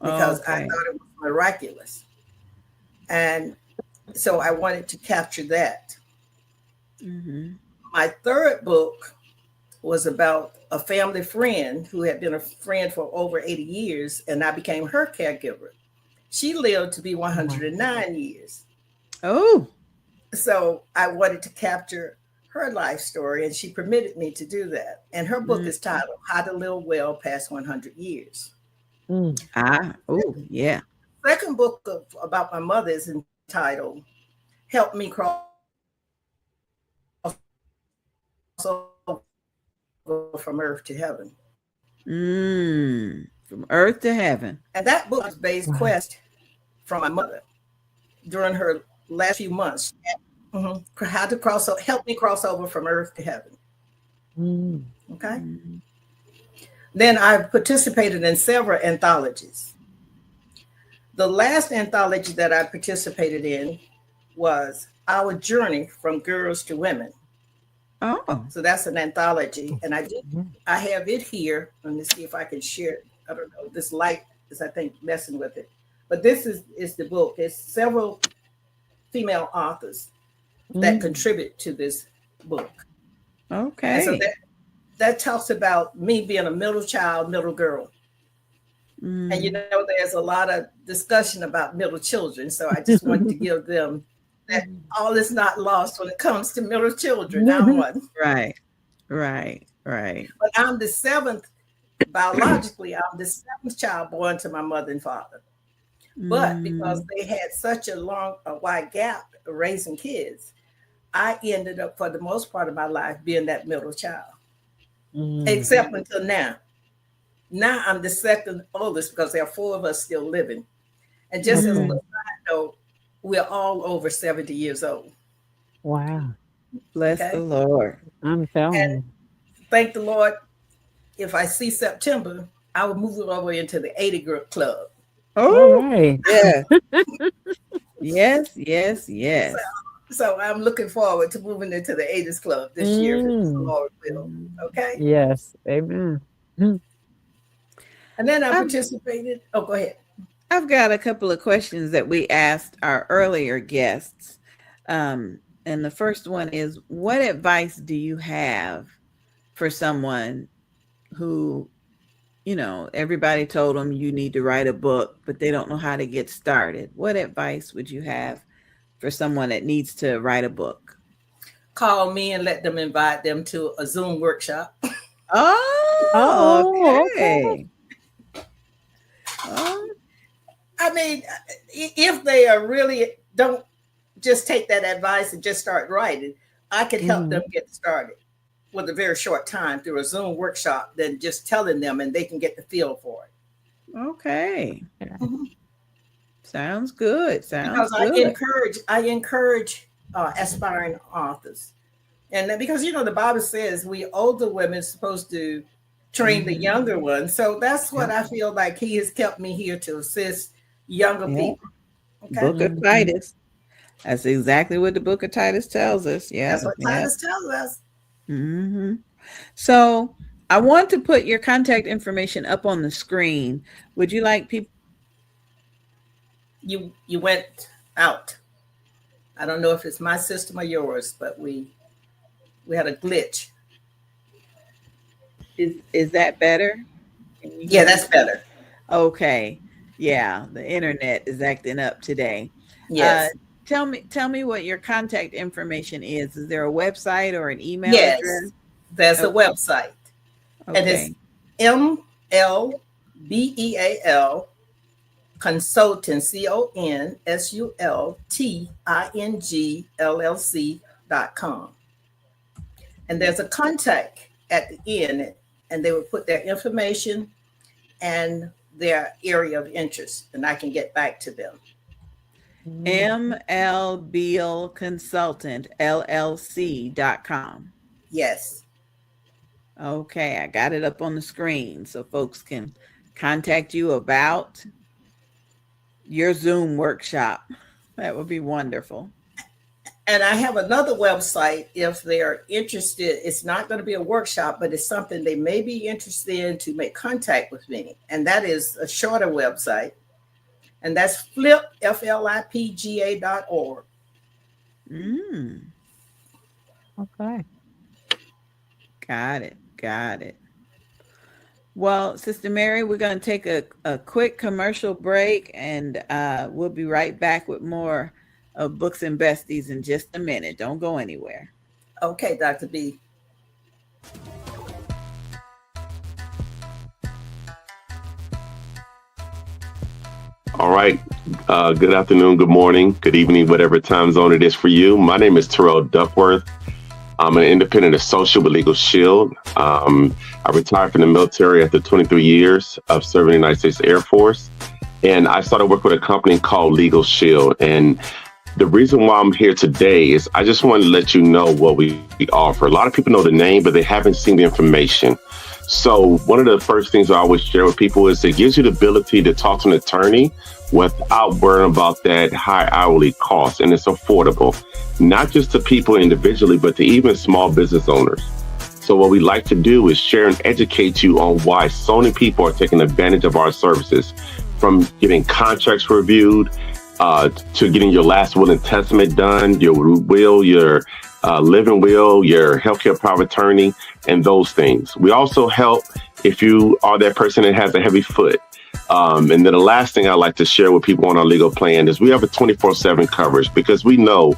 because I Okay. thought it was miraculous. And so I wanted to capture that. Mm-hmm. My third book was about a family friend who had been a friend for over 80 years, and I became her caregiver. She lived to be Wow. 109 years. Oh. So I wanted to capture her life story, and she permitted me to do that. And her book Mm. is titled How to Live Well Past 100 Years. Mm. Oh, yeah. Second book about my mother is entitled Help Me Cross Over from Earth to Heaven. Mm. From earth to heaven. And that book is based Wow. quest from my mother during her last few months. How to help me cross over from earth to heaven. Mm. Okay. Mm. Then I've participated in several anthologies. The last anthology that I participated in was Our Journey from Girls to Women. Oh. So that's an anthology. And Yeah. I have it here. Let me see if I can share it. I don't know. This light is, I think, messing with it. But this is the book. It's several female authors that Mm. contribute to this book. And so Okay. that talks about me being a middle child, middle girl. And Mm. there's a lot of discussion about middle children. So I just wanted to give them that all is not lost when it comes to middle children. I'm one. Right. Right. Right. But I'm the seventh, biologically, I'm the seventh child born to my mother and father. But because Mm. they had such a wide gap of raising kids, I ended up, for the most part of my life, being that middle child, Mm. except until now. Now I'm the second oldest because there are four of us still living. And just as a Okay. Mm. little side note, we're all over 70 years old. Wow. Bless the Okay. Lord. I'm telling And you. thank the Lord, if I see September, I will move it over into the 80 group club. All Oh, right. yeah. Yes, yes, So, yes. so I'm looking forward to moving into the 80s club this year, if the Mm. Lord will. Mm. Okay. Yes. Amen. Mm. And then I I'm participated. Oh, go ahead. I've got a couple of questions that we asked our earlier guests. And the first one is, what advice do you have for someone who, everybody told them you need to write a book, but they don't know how to get started? What advice would you have for someone that needs to write a book? Call me and let them invite them to a Zoom workshop. Oh, okay. I mean, if they are really don't just take that advice and just start writing, I could help them get started with a very short time through a Zoom workshop than just telling them, and they can get the feel for it. Okay. Sounds good. Because good. I encourage aspiring authors. And then, because, the Bible says we older women are supposed to train the younger ones. So that's what I feel like he has kept me here to assist younger people. Okay? Book of Titus. That's exactly what the book of Titus tells us. Yeah. That's what Titus tells us. Mm-hmm. So I want to put your contact information up on the screen. Would you like people? You went out. I don't know if it's my system or yours, but we had a glitch. Is that better? Yeah, that's better. Okay. Yeah, the internet is acting up today. Yes. Tell me what your contact information is. Is there a website or an email address? There's a website. Okay. And it's MLBEAL Consulting, CONSULTINGLLC.com. And there's a contact at the end, and they will put their information and their area of interest, and I can get back to them. ML Consultant LLC.com. Yes. Okay, I got it up on the screen so folks can contact you about your Zoom workshop. That would be wonderful. And I have another website if they're interested. It's not going to be a workshop, but it's something they may be interested in to make contact with me. And that is a shorter website. And that's FLIPGA.org. Okay. Got it. Well, Sister Mary, we're going to take a quick commercial break, and we'll be right back with more of Books and Besties in just a minute. Don't go anywhere. Okay, Dr. B. All right. Good afternoon, good morning, good evening, whatever time zone it is for you. My name is Terrell Duckworth. I'm an independent associate with Legal Shield. I retired from the military after 23 years of serving in the United States Air Force. And I started working with a company called Legal Shield. And the reason why I'm here today is I just wanted to let you know what we offer. A lot of people know the name, but they haven't seen the information. So one of the first things I always share with people is it gives you the ability to talk to an attorney without worrying about that high hourly cost. And it's affordable, not just to people individually, but to even small business owners. So what we like to do is share and educate you on why so many people are taking advantage of our services, from getting contracts reviewed, to getting your last will and testament done, your will, your living will, your healthcare power of attorney, and those things. We also help if you are that person that has a heavy foot. And then the last thing I like to share with people on our legal plan is we have a 24/7 coverage, because we know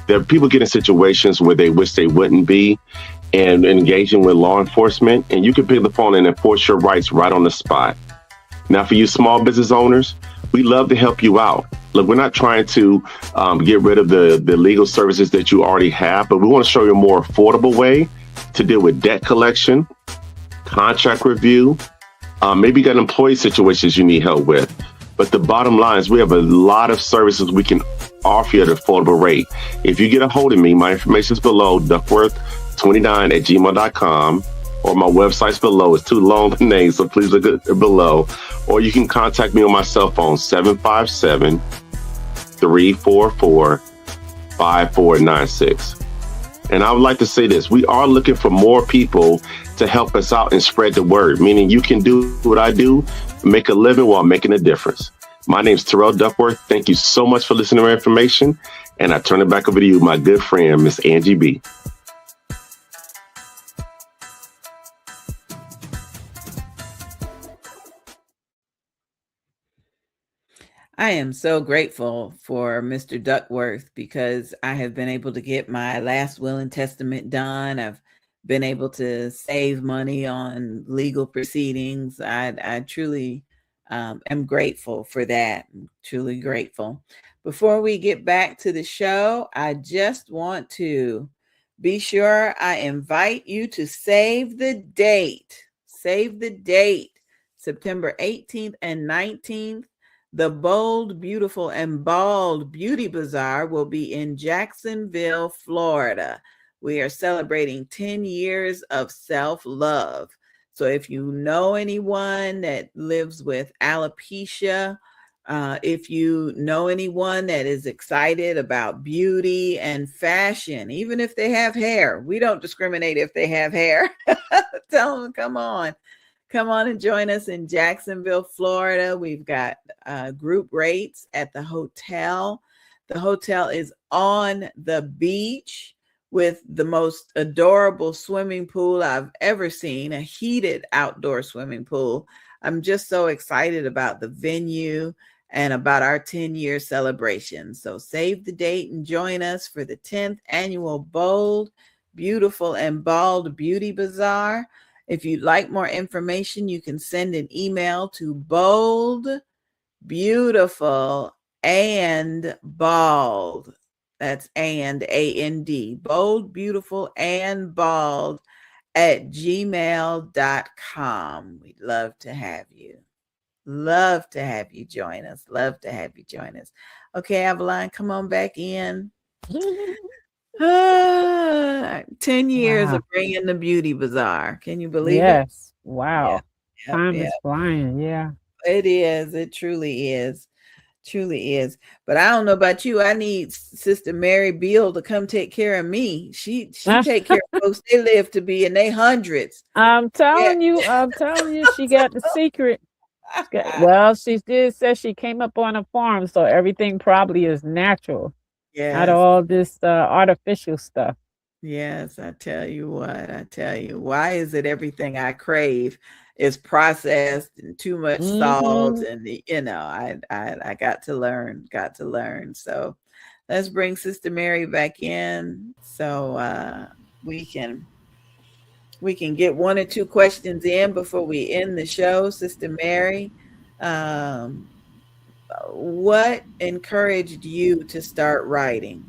that people get in situations where they wish they wouldn't be and engaging with law enforcement, and you can pick the phone and enforce your rights right on the spot. Now, for you small business owners, we love to help you out. Look, we're not trying to get rid of the legal services that you already have, but we want to show you a more affordable way to deal with debt collection, contract review. Maybe you got employee situations you need help with. But the bottom line is we have a lot of services we can offer you at an affordable rate. If you get a hold of me, my information is below, duckworth29@gmail.com, or my website's below. It's too long the name, so please look at below. Or you can contact me on my cell phone, 757-344-5496. And I would like to say this. We are looking for more people to help us out and spread the word, meaning you can do what I do, make a living while making a difference. My name's Terrell Duckworth. Thank you so much for listening to our information. And I turn it back over to you, my good friend, Miss Angie B. I am so grateful for Mr. Duckworth because I have been able to get my last will and testament done. I've been able to save money on legal proceedings. I truly am grateful for that. I'm truly grateful. Before we get back to the show, I just want to be sure I invite you to save the date. Save the date, September 18th and 19th. The Bold, Beautiful, and Bald Beauty Bazaar will be in Jacksonville, Florida. We are celebrating 10 years of self-love. So if you know anyone that lives with alopecia, if you know anyone that is excited about beauty and fashion, even if they have hair, we don't discriminate if they have hair. Tell them, come on and join us in Jacksonville, Florida. We've got group rates at the hotel. The hotel is on the beach with the most adorable swimming pool I've ever seen, a heated outdoor swimming pool. I'm just so excited about the venue and about our 10-year celebration. So save the date and join us for the 10th annual Bold, Beautiful, and Bald Beauty Bazaar. If you'd like more information, you can send an email to Bold, Beautiful, and Bald. That's and, A-N-D. Bold, Beautiful, and Bald at gmail.com. We'd love to have you. Love to have you join us. Love to have you join us. Okay, Avalon, come on back in. 10 years Wow. of bringing the beauty bazaar. Can you believe it? Yes. Wow. Yep, Time yep. is flying. Yeah. It is. It truly is. Truly is. But I don't know about you. I need Sister Mary Beal to come take care of me. She take care of folks. They live to be in their hundreds. I'm telling you, she got the secret. Well, she did say she came up on a farm, so everything probably is natural. Not Yes. all this artificial stuff. Yes, I tell you what, why is it everything I crave is processed and too much salt and I got to learn. So let's bring Sister Mary back in so we can get one or two questions in before we end the show. Sister Mary, what encouraged you to start writing?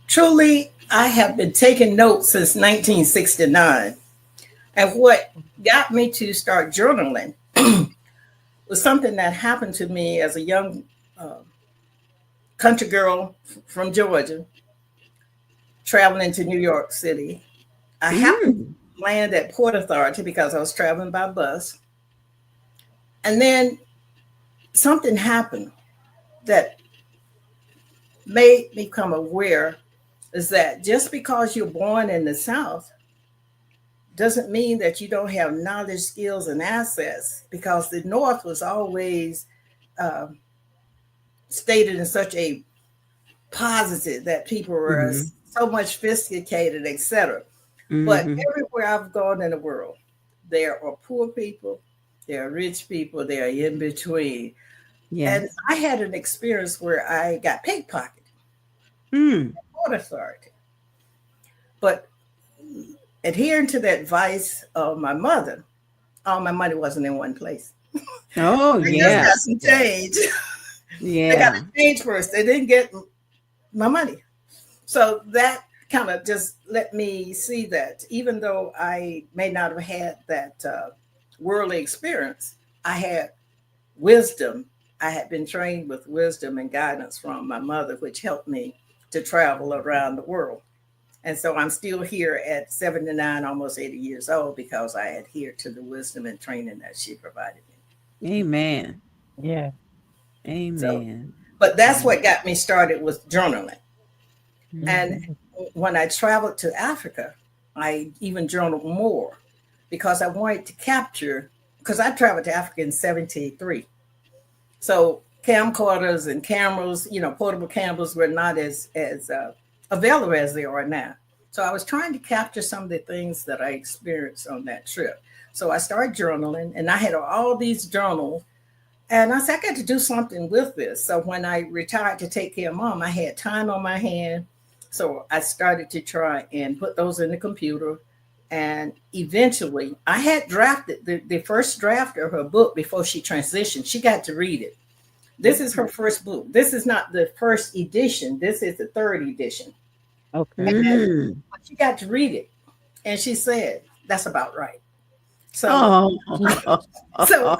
Truly, I have been taking notes since 1969. And what got me to start journaling was something that happened to me as a young country girl from Georgia, traveling to New York City. I happened to land at Port Authority because I was traveling by bus. And then something happened that made me become aware is that just because you're born in the South doesn't mean that you don't have knowledge, skills, and assets, because the North was always stated in such a positive that people were so much sophisticated, etc. But everywhere I've gone in the world, there are poor people, there are rich people, there are in between. Yes. And I had an experience where I got pickpocketed at Port Authority. But adhering to the advice of my mother, all my money wasn't in one place. Oh, yeah. Just got some change. Yeah. They got to change first. They didn't get my money. So that kind of just let me see that even though I may not have had that worldly experience, I had wisdom. I had been trained with wisdom and guidance from my mother, which helped me to travel around the world. And so I'm still here at 79, almost 80 years old, because I adhere to the wisdom and training that she provided me. Amen. Yeah. Amen. So, but that's what got me started with journaling. And when I traveled to Africa, I even journaled more because I wanted to capture, because I traveled to Africa in 73. So camcorders and cameras, portable cameras were not as available as they are now. So I was trying to capture some of the things that I experienced on that trip. So I started journaling, and I had all these journals. And I said, I got to do something with this. So when I retired to take care of mom, I had time on my hand. So I started to try and put those in the computer. And eventually, I had drafted the first draft of her book before she transitioned. She got to read it. This is her first book. This is not the first edition. This is the third edition. Okay. And she got to read it. And she said, that's about right. So, so,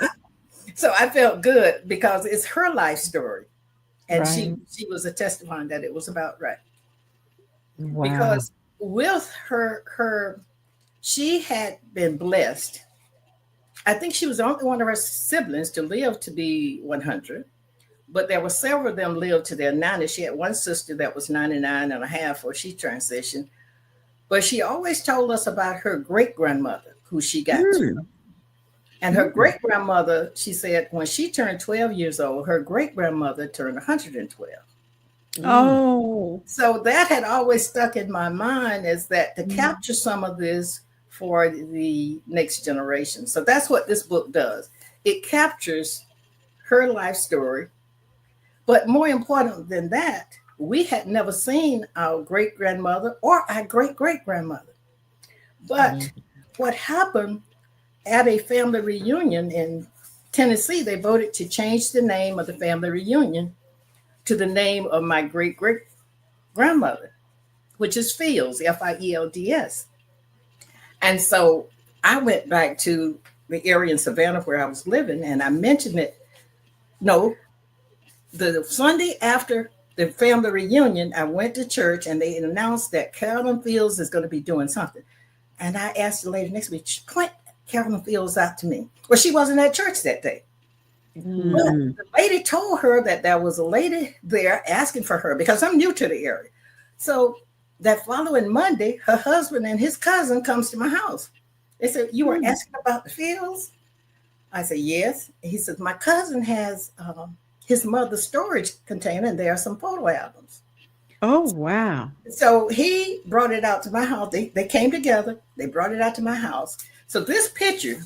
so I felt good because it's her life story. And Right. she was a testifying that it was about right. Wow. Because with her she had been blessed. I think she was the only one of her siblings to live to be 100, but there were several of them lived to their 90. She had one sister that was 99 and a half before she transitioned. But she always told us about her great grandmother, who she got to. And her great grandmother, she said, when she turned 12 years old, her great grandmother turned 112. Oh, So that had always stuck in my mind, is that to capture some of this for the next generation. So that's what this book does. It captures her life story. But more important than that, we had never seen our great grandmother or our great great grandmother. But what happened at a family reunion in Tennessee, they voted to change the name of the family reunion to the name of my great great grandmother, which is Fields, Fields. And so I went back to the area in Savannah where I was living, and I mentioned it. No, the Sunday after the family reunion, I went to church and they announced that Carolyn Fields is going to be doing something. And I asked the lady next to me, point Carolyn Fields out to me. Well, she wasn't at church that day. But the lady told her that there was a lady there asking for her because I'm new to the area. So that following Monday, her husband and his cousin comes to my house. They said, you were asking about the Fields? I said, yes. He said, my cousin has his mother's storage container, and there are some photo albums. Oh, wow. So he brought it out to my house. They came together. They brought it out to my house. So this picture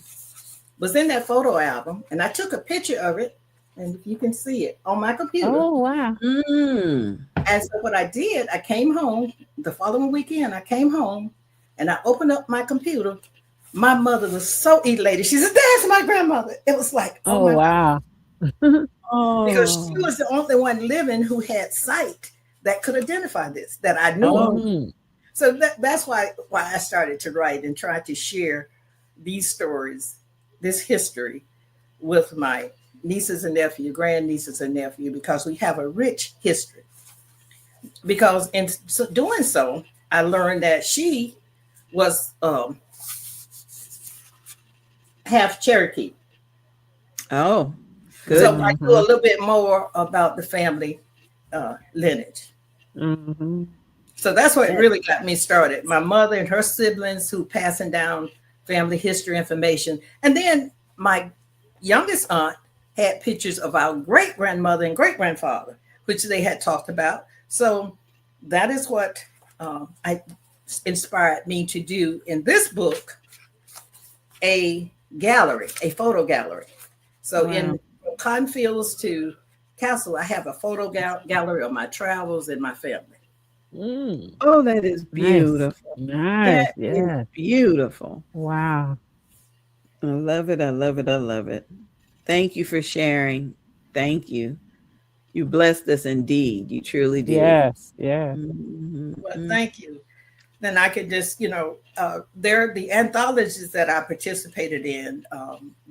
was in that photo album, and I took a picture of it, and if you can see it on my computer. Oh, wow. And so what I did, I came home the following weekend. I came home and I opened up my computer. My mother was so elated. She said, "That's my grandmother." It was like, Oh, my wow. because she was the only one living who had sight that could identify this, that I knew of. So that's why I started to write and try to share these stories, this history, with my nieces and nephew, grandnieces and nephew, because we have a rich history. Because in doing so, I learned that she was half Cherokee. Oh, good. So I knew a little bit more about the family lineage. So that's what really got me started. My mother and her siblings who passing down family history information. And then my youngest aunt had pictures of our great grandmother and great grandfather, which they had talked about. So that is what I inspired me to do in this book, a gallery, a photo gallery. So in Cotton Fields to Castle, I have a photo gallery of my travels and my family. Oh, that is beautiful. Nice. That is beautiful. Wow. I love it. I love it. I love it. Thank you for sharing. Thank you. You blessed us indeed. You truly did. Yes. Yes. Well, thank you. Then I could just, there are the anthologies that I participated in.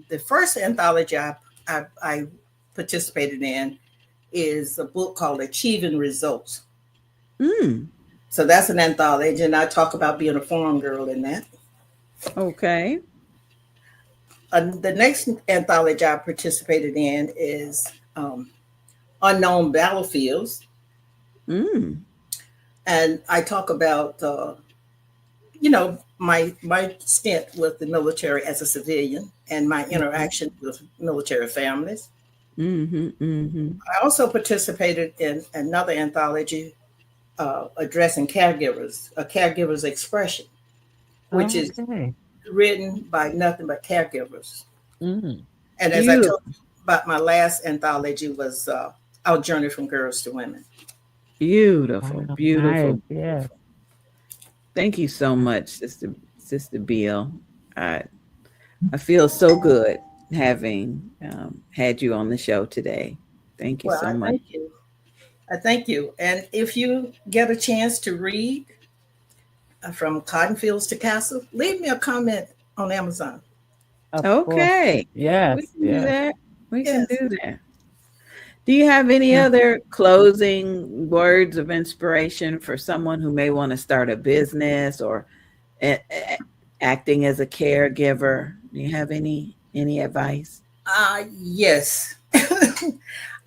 The first anthology I participated in is a book called Achieving Results. So that's an anthology, and I talk about being a farm girl in that. Okay. The next anthology I participated in is Unknown Battlefields. And I talk about, my stint with the military as a civilian and my interaction with military families. Mm-hmm. Mm-hmm. I also participated in another anthology addressing caregivers, a caregiver's expression, which is Okay. written by nothing but caregivers. Mm. And as I told Beautiful. you about my last anthology was Our Journey from Girls to Women. Beautiful. Wow. Nice. Beautiful. Yes. Thank you so much, Sister Bill. I I feel so good having had you on the show today. Thank you Well, so I much. thank you. I thank you. And if you get a chance to read From Cotton Fields to Castle, leave me a comment on Amazon. Of course. Okay. Yes. We can do Yes. that. We can Yes. do that. Do you have any Yeah. other closing words of inspiration for someone who may want to start a business or acting as a caregiver? Do you have any advice? Yes.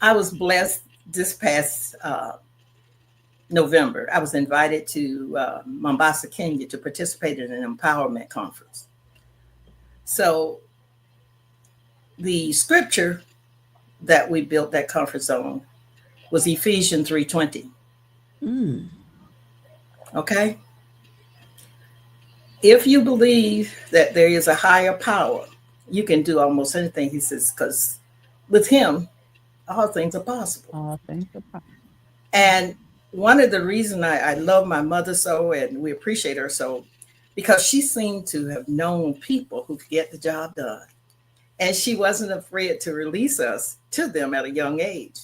I was blessed this past November. I was invited to Mombasa, Kenya to participate in an empowerment conference. So the scripture that we built that conference on was Ephesians 3:20. Mm. Okay? If you believe that there is a higher power, you can do almost anything, he says, because with him, all things are possible. All things are possible. And one of the reasons I love my mother so and we appreciate her so, because she seemed to have known people who could get the job done. And she wasn't afraid to release us to them at a young age.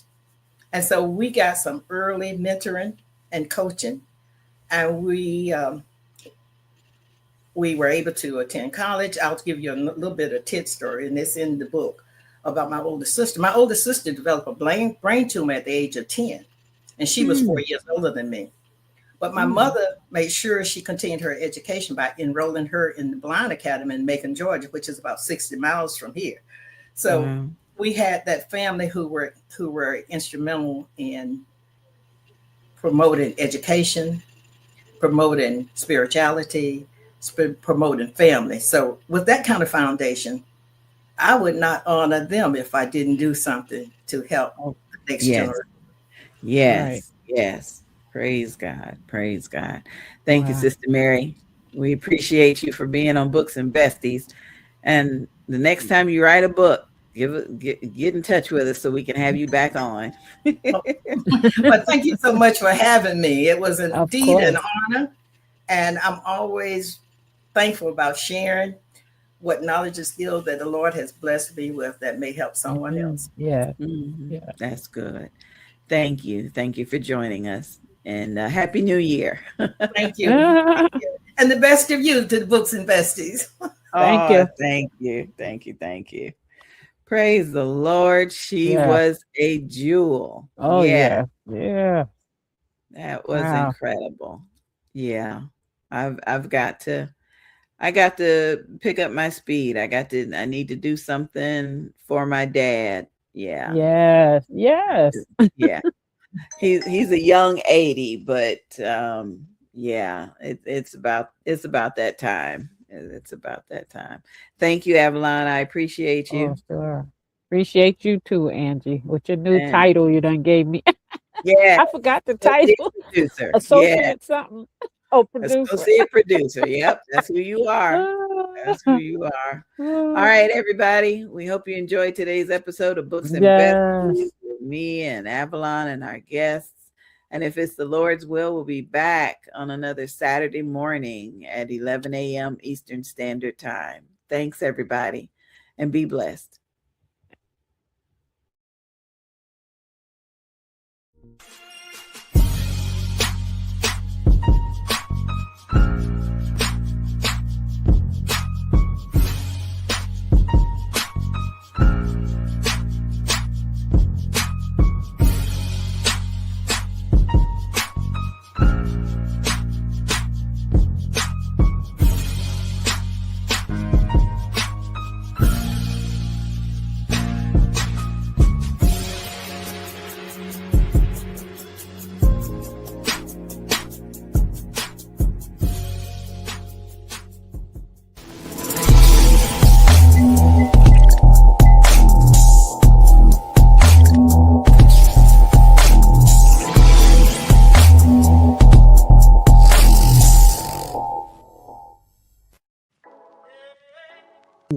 And so we got some early mentoring and coaching. And we were able to attend college. I'll give you a little bit of tit story, and it's in the book about my older sister. My older sister developed a brain tumor at the age of 10, and she was 4 years older than me. But my mother made sure she continued her education by enrolling her in the Blind Academy in Macon, Georgia, which is about 60 miles from here. So we had that family who were instrumental in promoting education, promoting spirituality, promoting family. So with that kind of foundation, I would not honor them if I didn't do something to help the next generation. Yes. Right. Yes. Praise God. Praise God. Thank you, Wow. Sister Mary. We appreciate you for being on Books and Besties. And the next time you write a book, get in touch with us so we can have you back on. But thank you so much for having me. It was Of indeed an course. honor. And I'm always thankful about sharing what knowledge and skill that the Lord has blessed me with that may help someone else. Yeah. Mhm. Yeah. That's good. Thank you. Thank you for joining us. And Happy New Year. Thank you. Thank you. And the best of you to the Books and Besties. Thank you. Thank you. Thank you. Thank you. Praise the Lord. She Yeah. was a jewel. Oh Yeah. yeah. Yeah. That was Wow. incredible. Yeah. I got to pick up my speed. I need to do something for my dad. Yeah. Yes. Yes. Yeah. He's a young 80, but yeah, it's about that time. It's about that time. Thank you, Avalon. I appreciate you. Oh, sure. Appreciate you too, Angie, with your new And title you done gave me. yeah, I forgot the associate title. producer. Yeah, Associate something. Oh, producer. associate producer. Yep, that's who you are. That's who you are. All right, everybody. We hope you enjoyed today's episode of Books and Besties Yes. with me and Avalon and our guests. And if it's the Lord's will, we'll be back on another Saturday morning at 11 a.m. Eastern Standard Time. Thanks, everybody, and be blessed.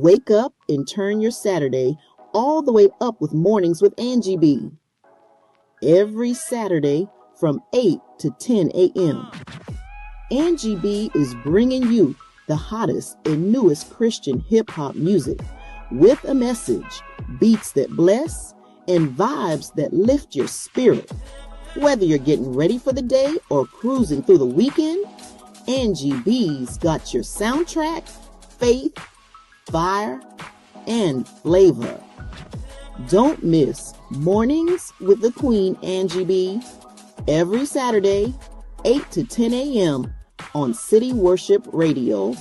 Wake up and turn your Saturday all the way up with Mornings with Angie B. Every Saturday from 8 to 10 a.m. Angie B is bringing you the hottest and newest Christian hip-hop music with a message, beats that bless, and vibes that lift your spirit. Whether you're getting ready for the day or cruising through the weekend, Angie B's got your soundtrack, faith, fire, and flavor. Don't miss Mornings with the Queen Angie B every Saturday, 8 to 10 a.m. on City Worship Radio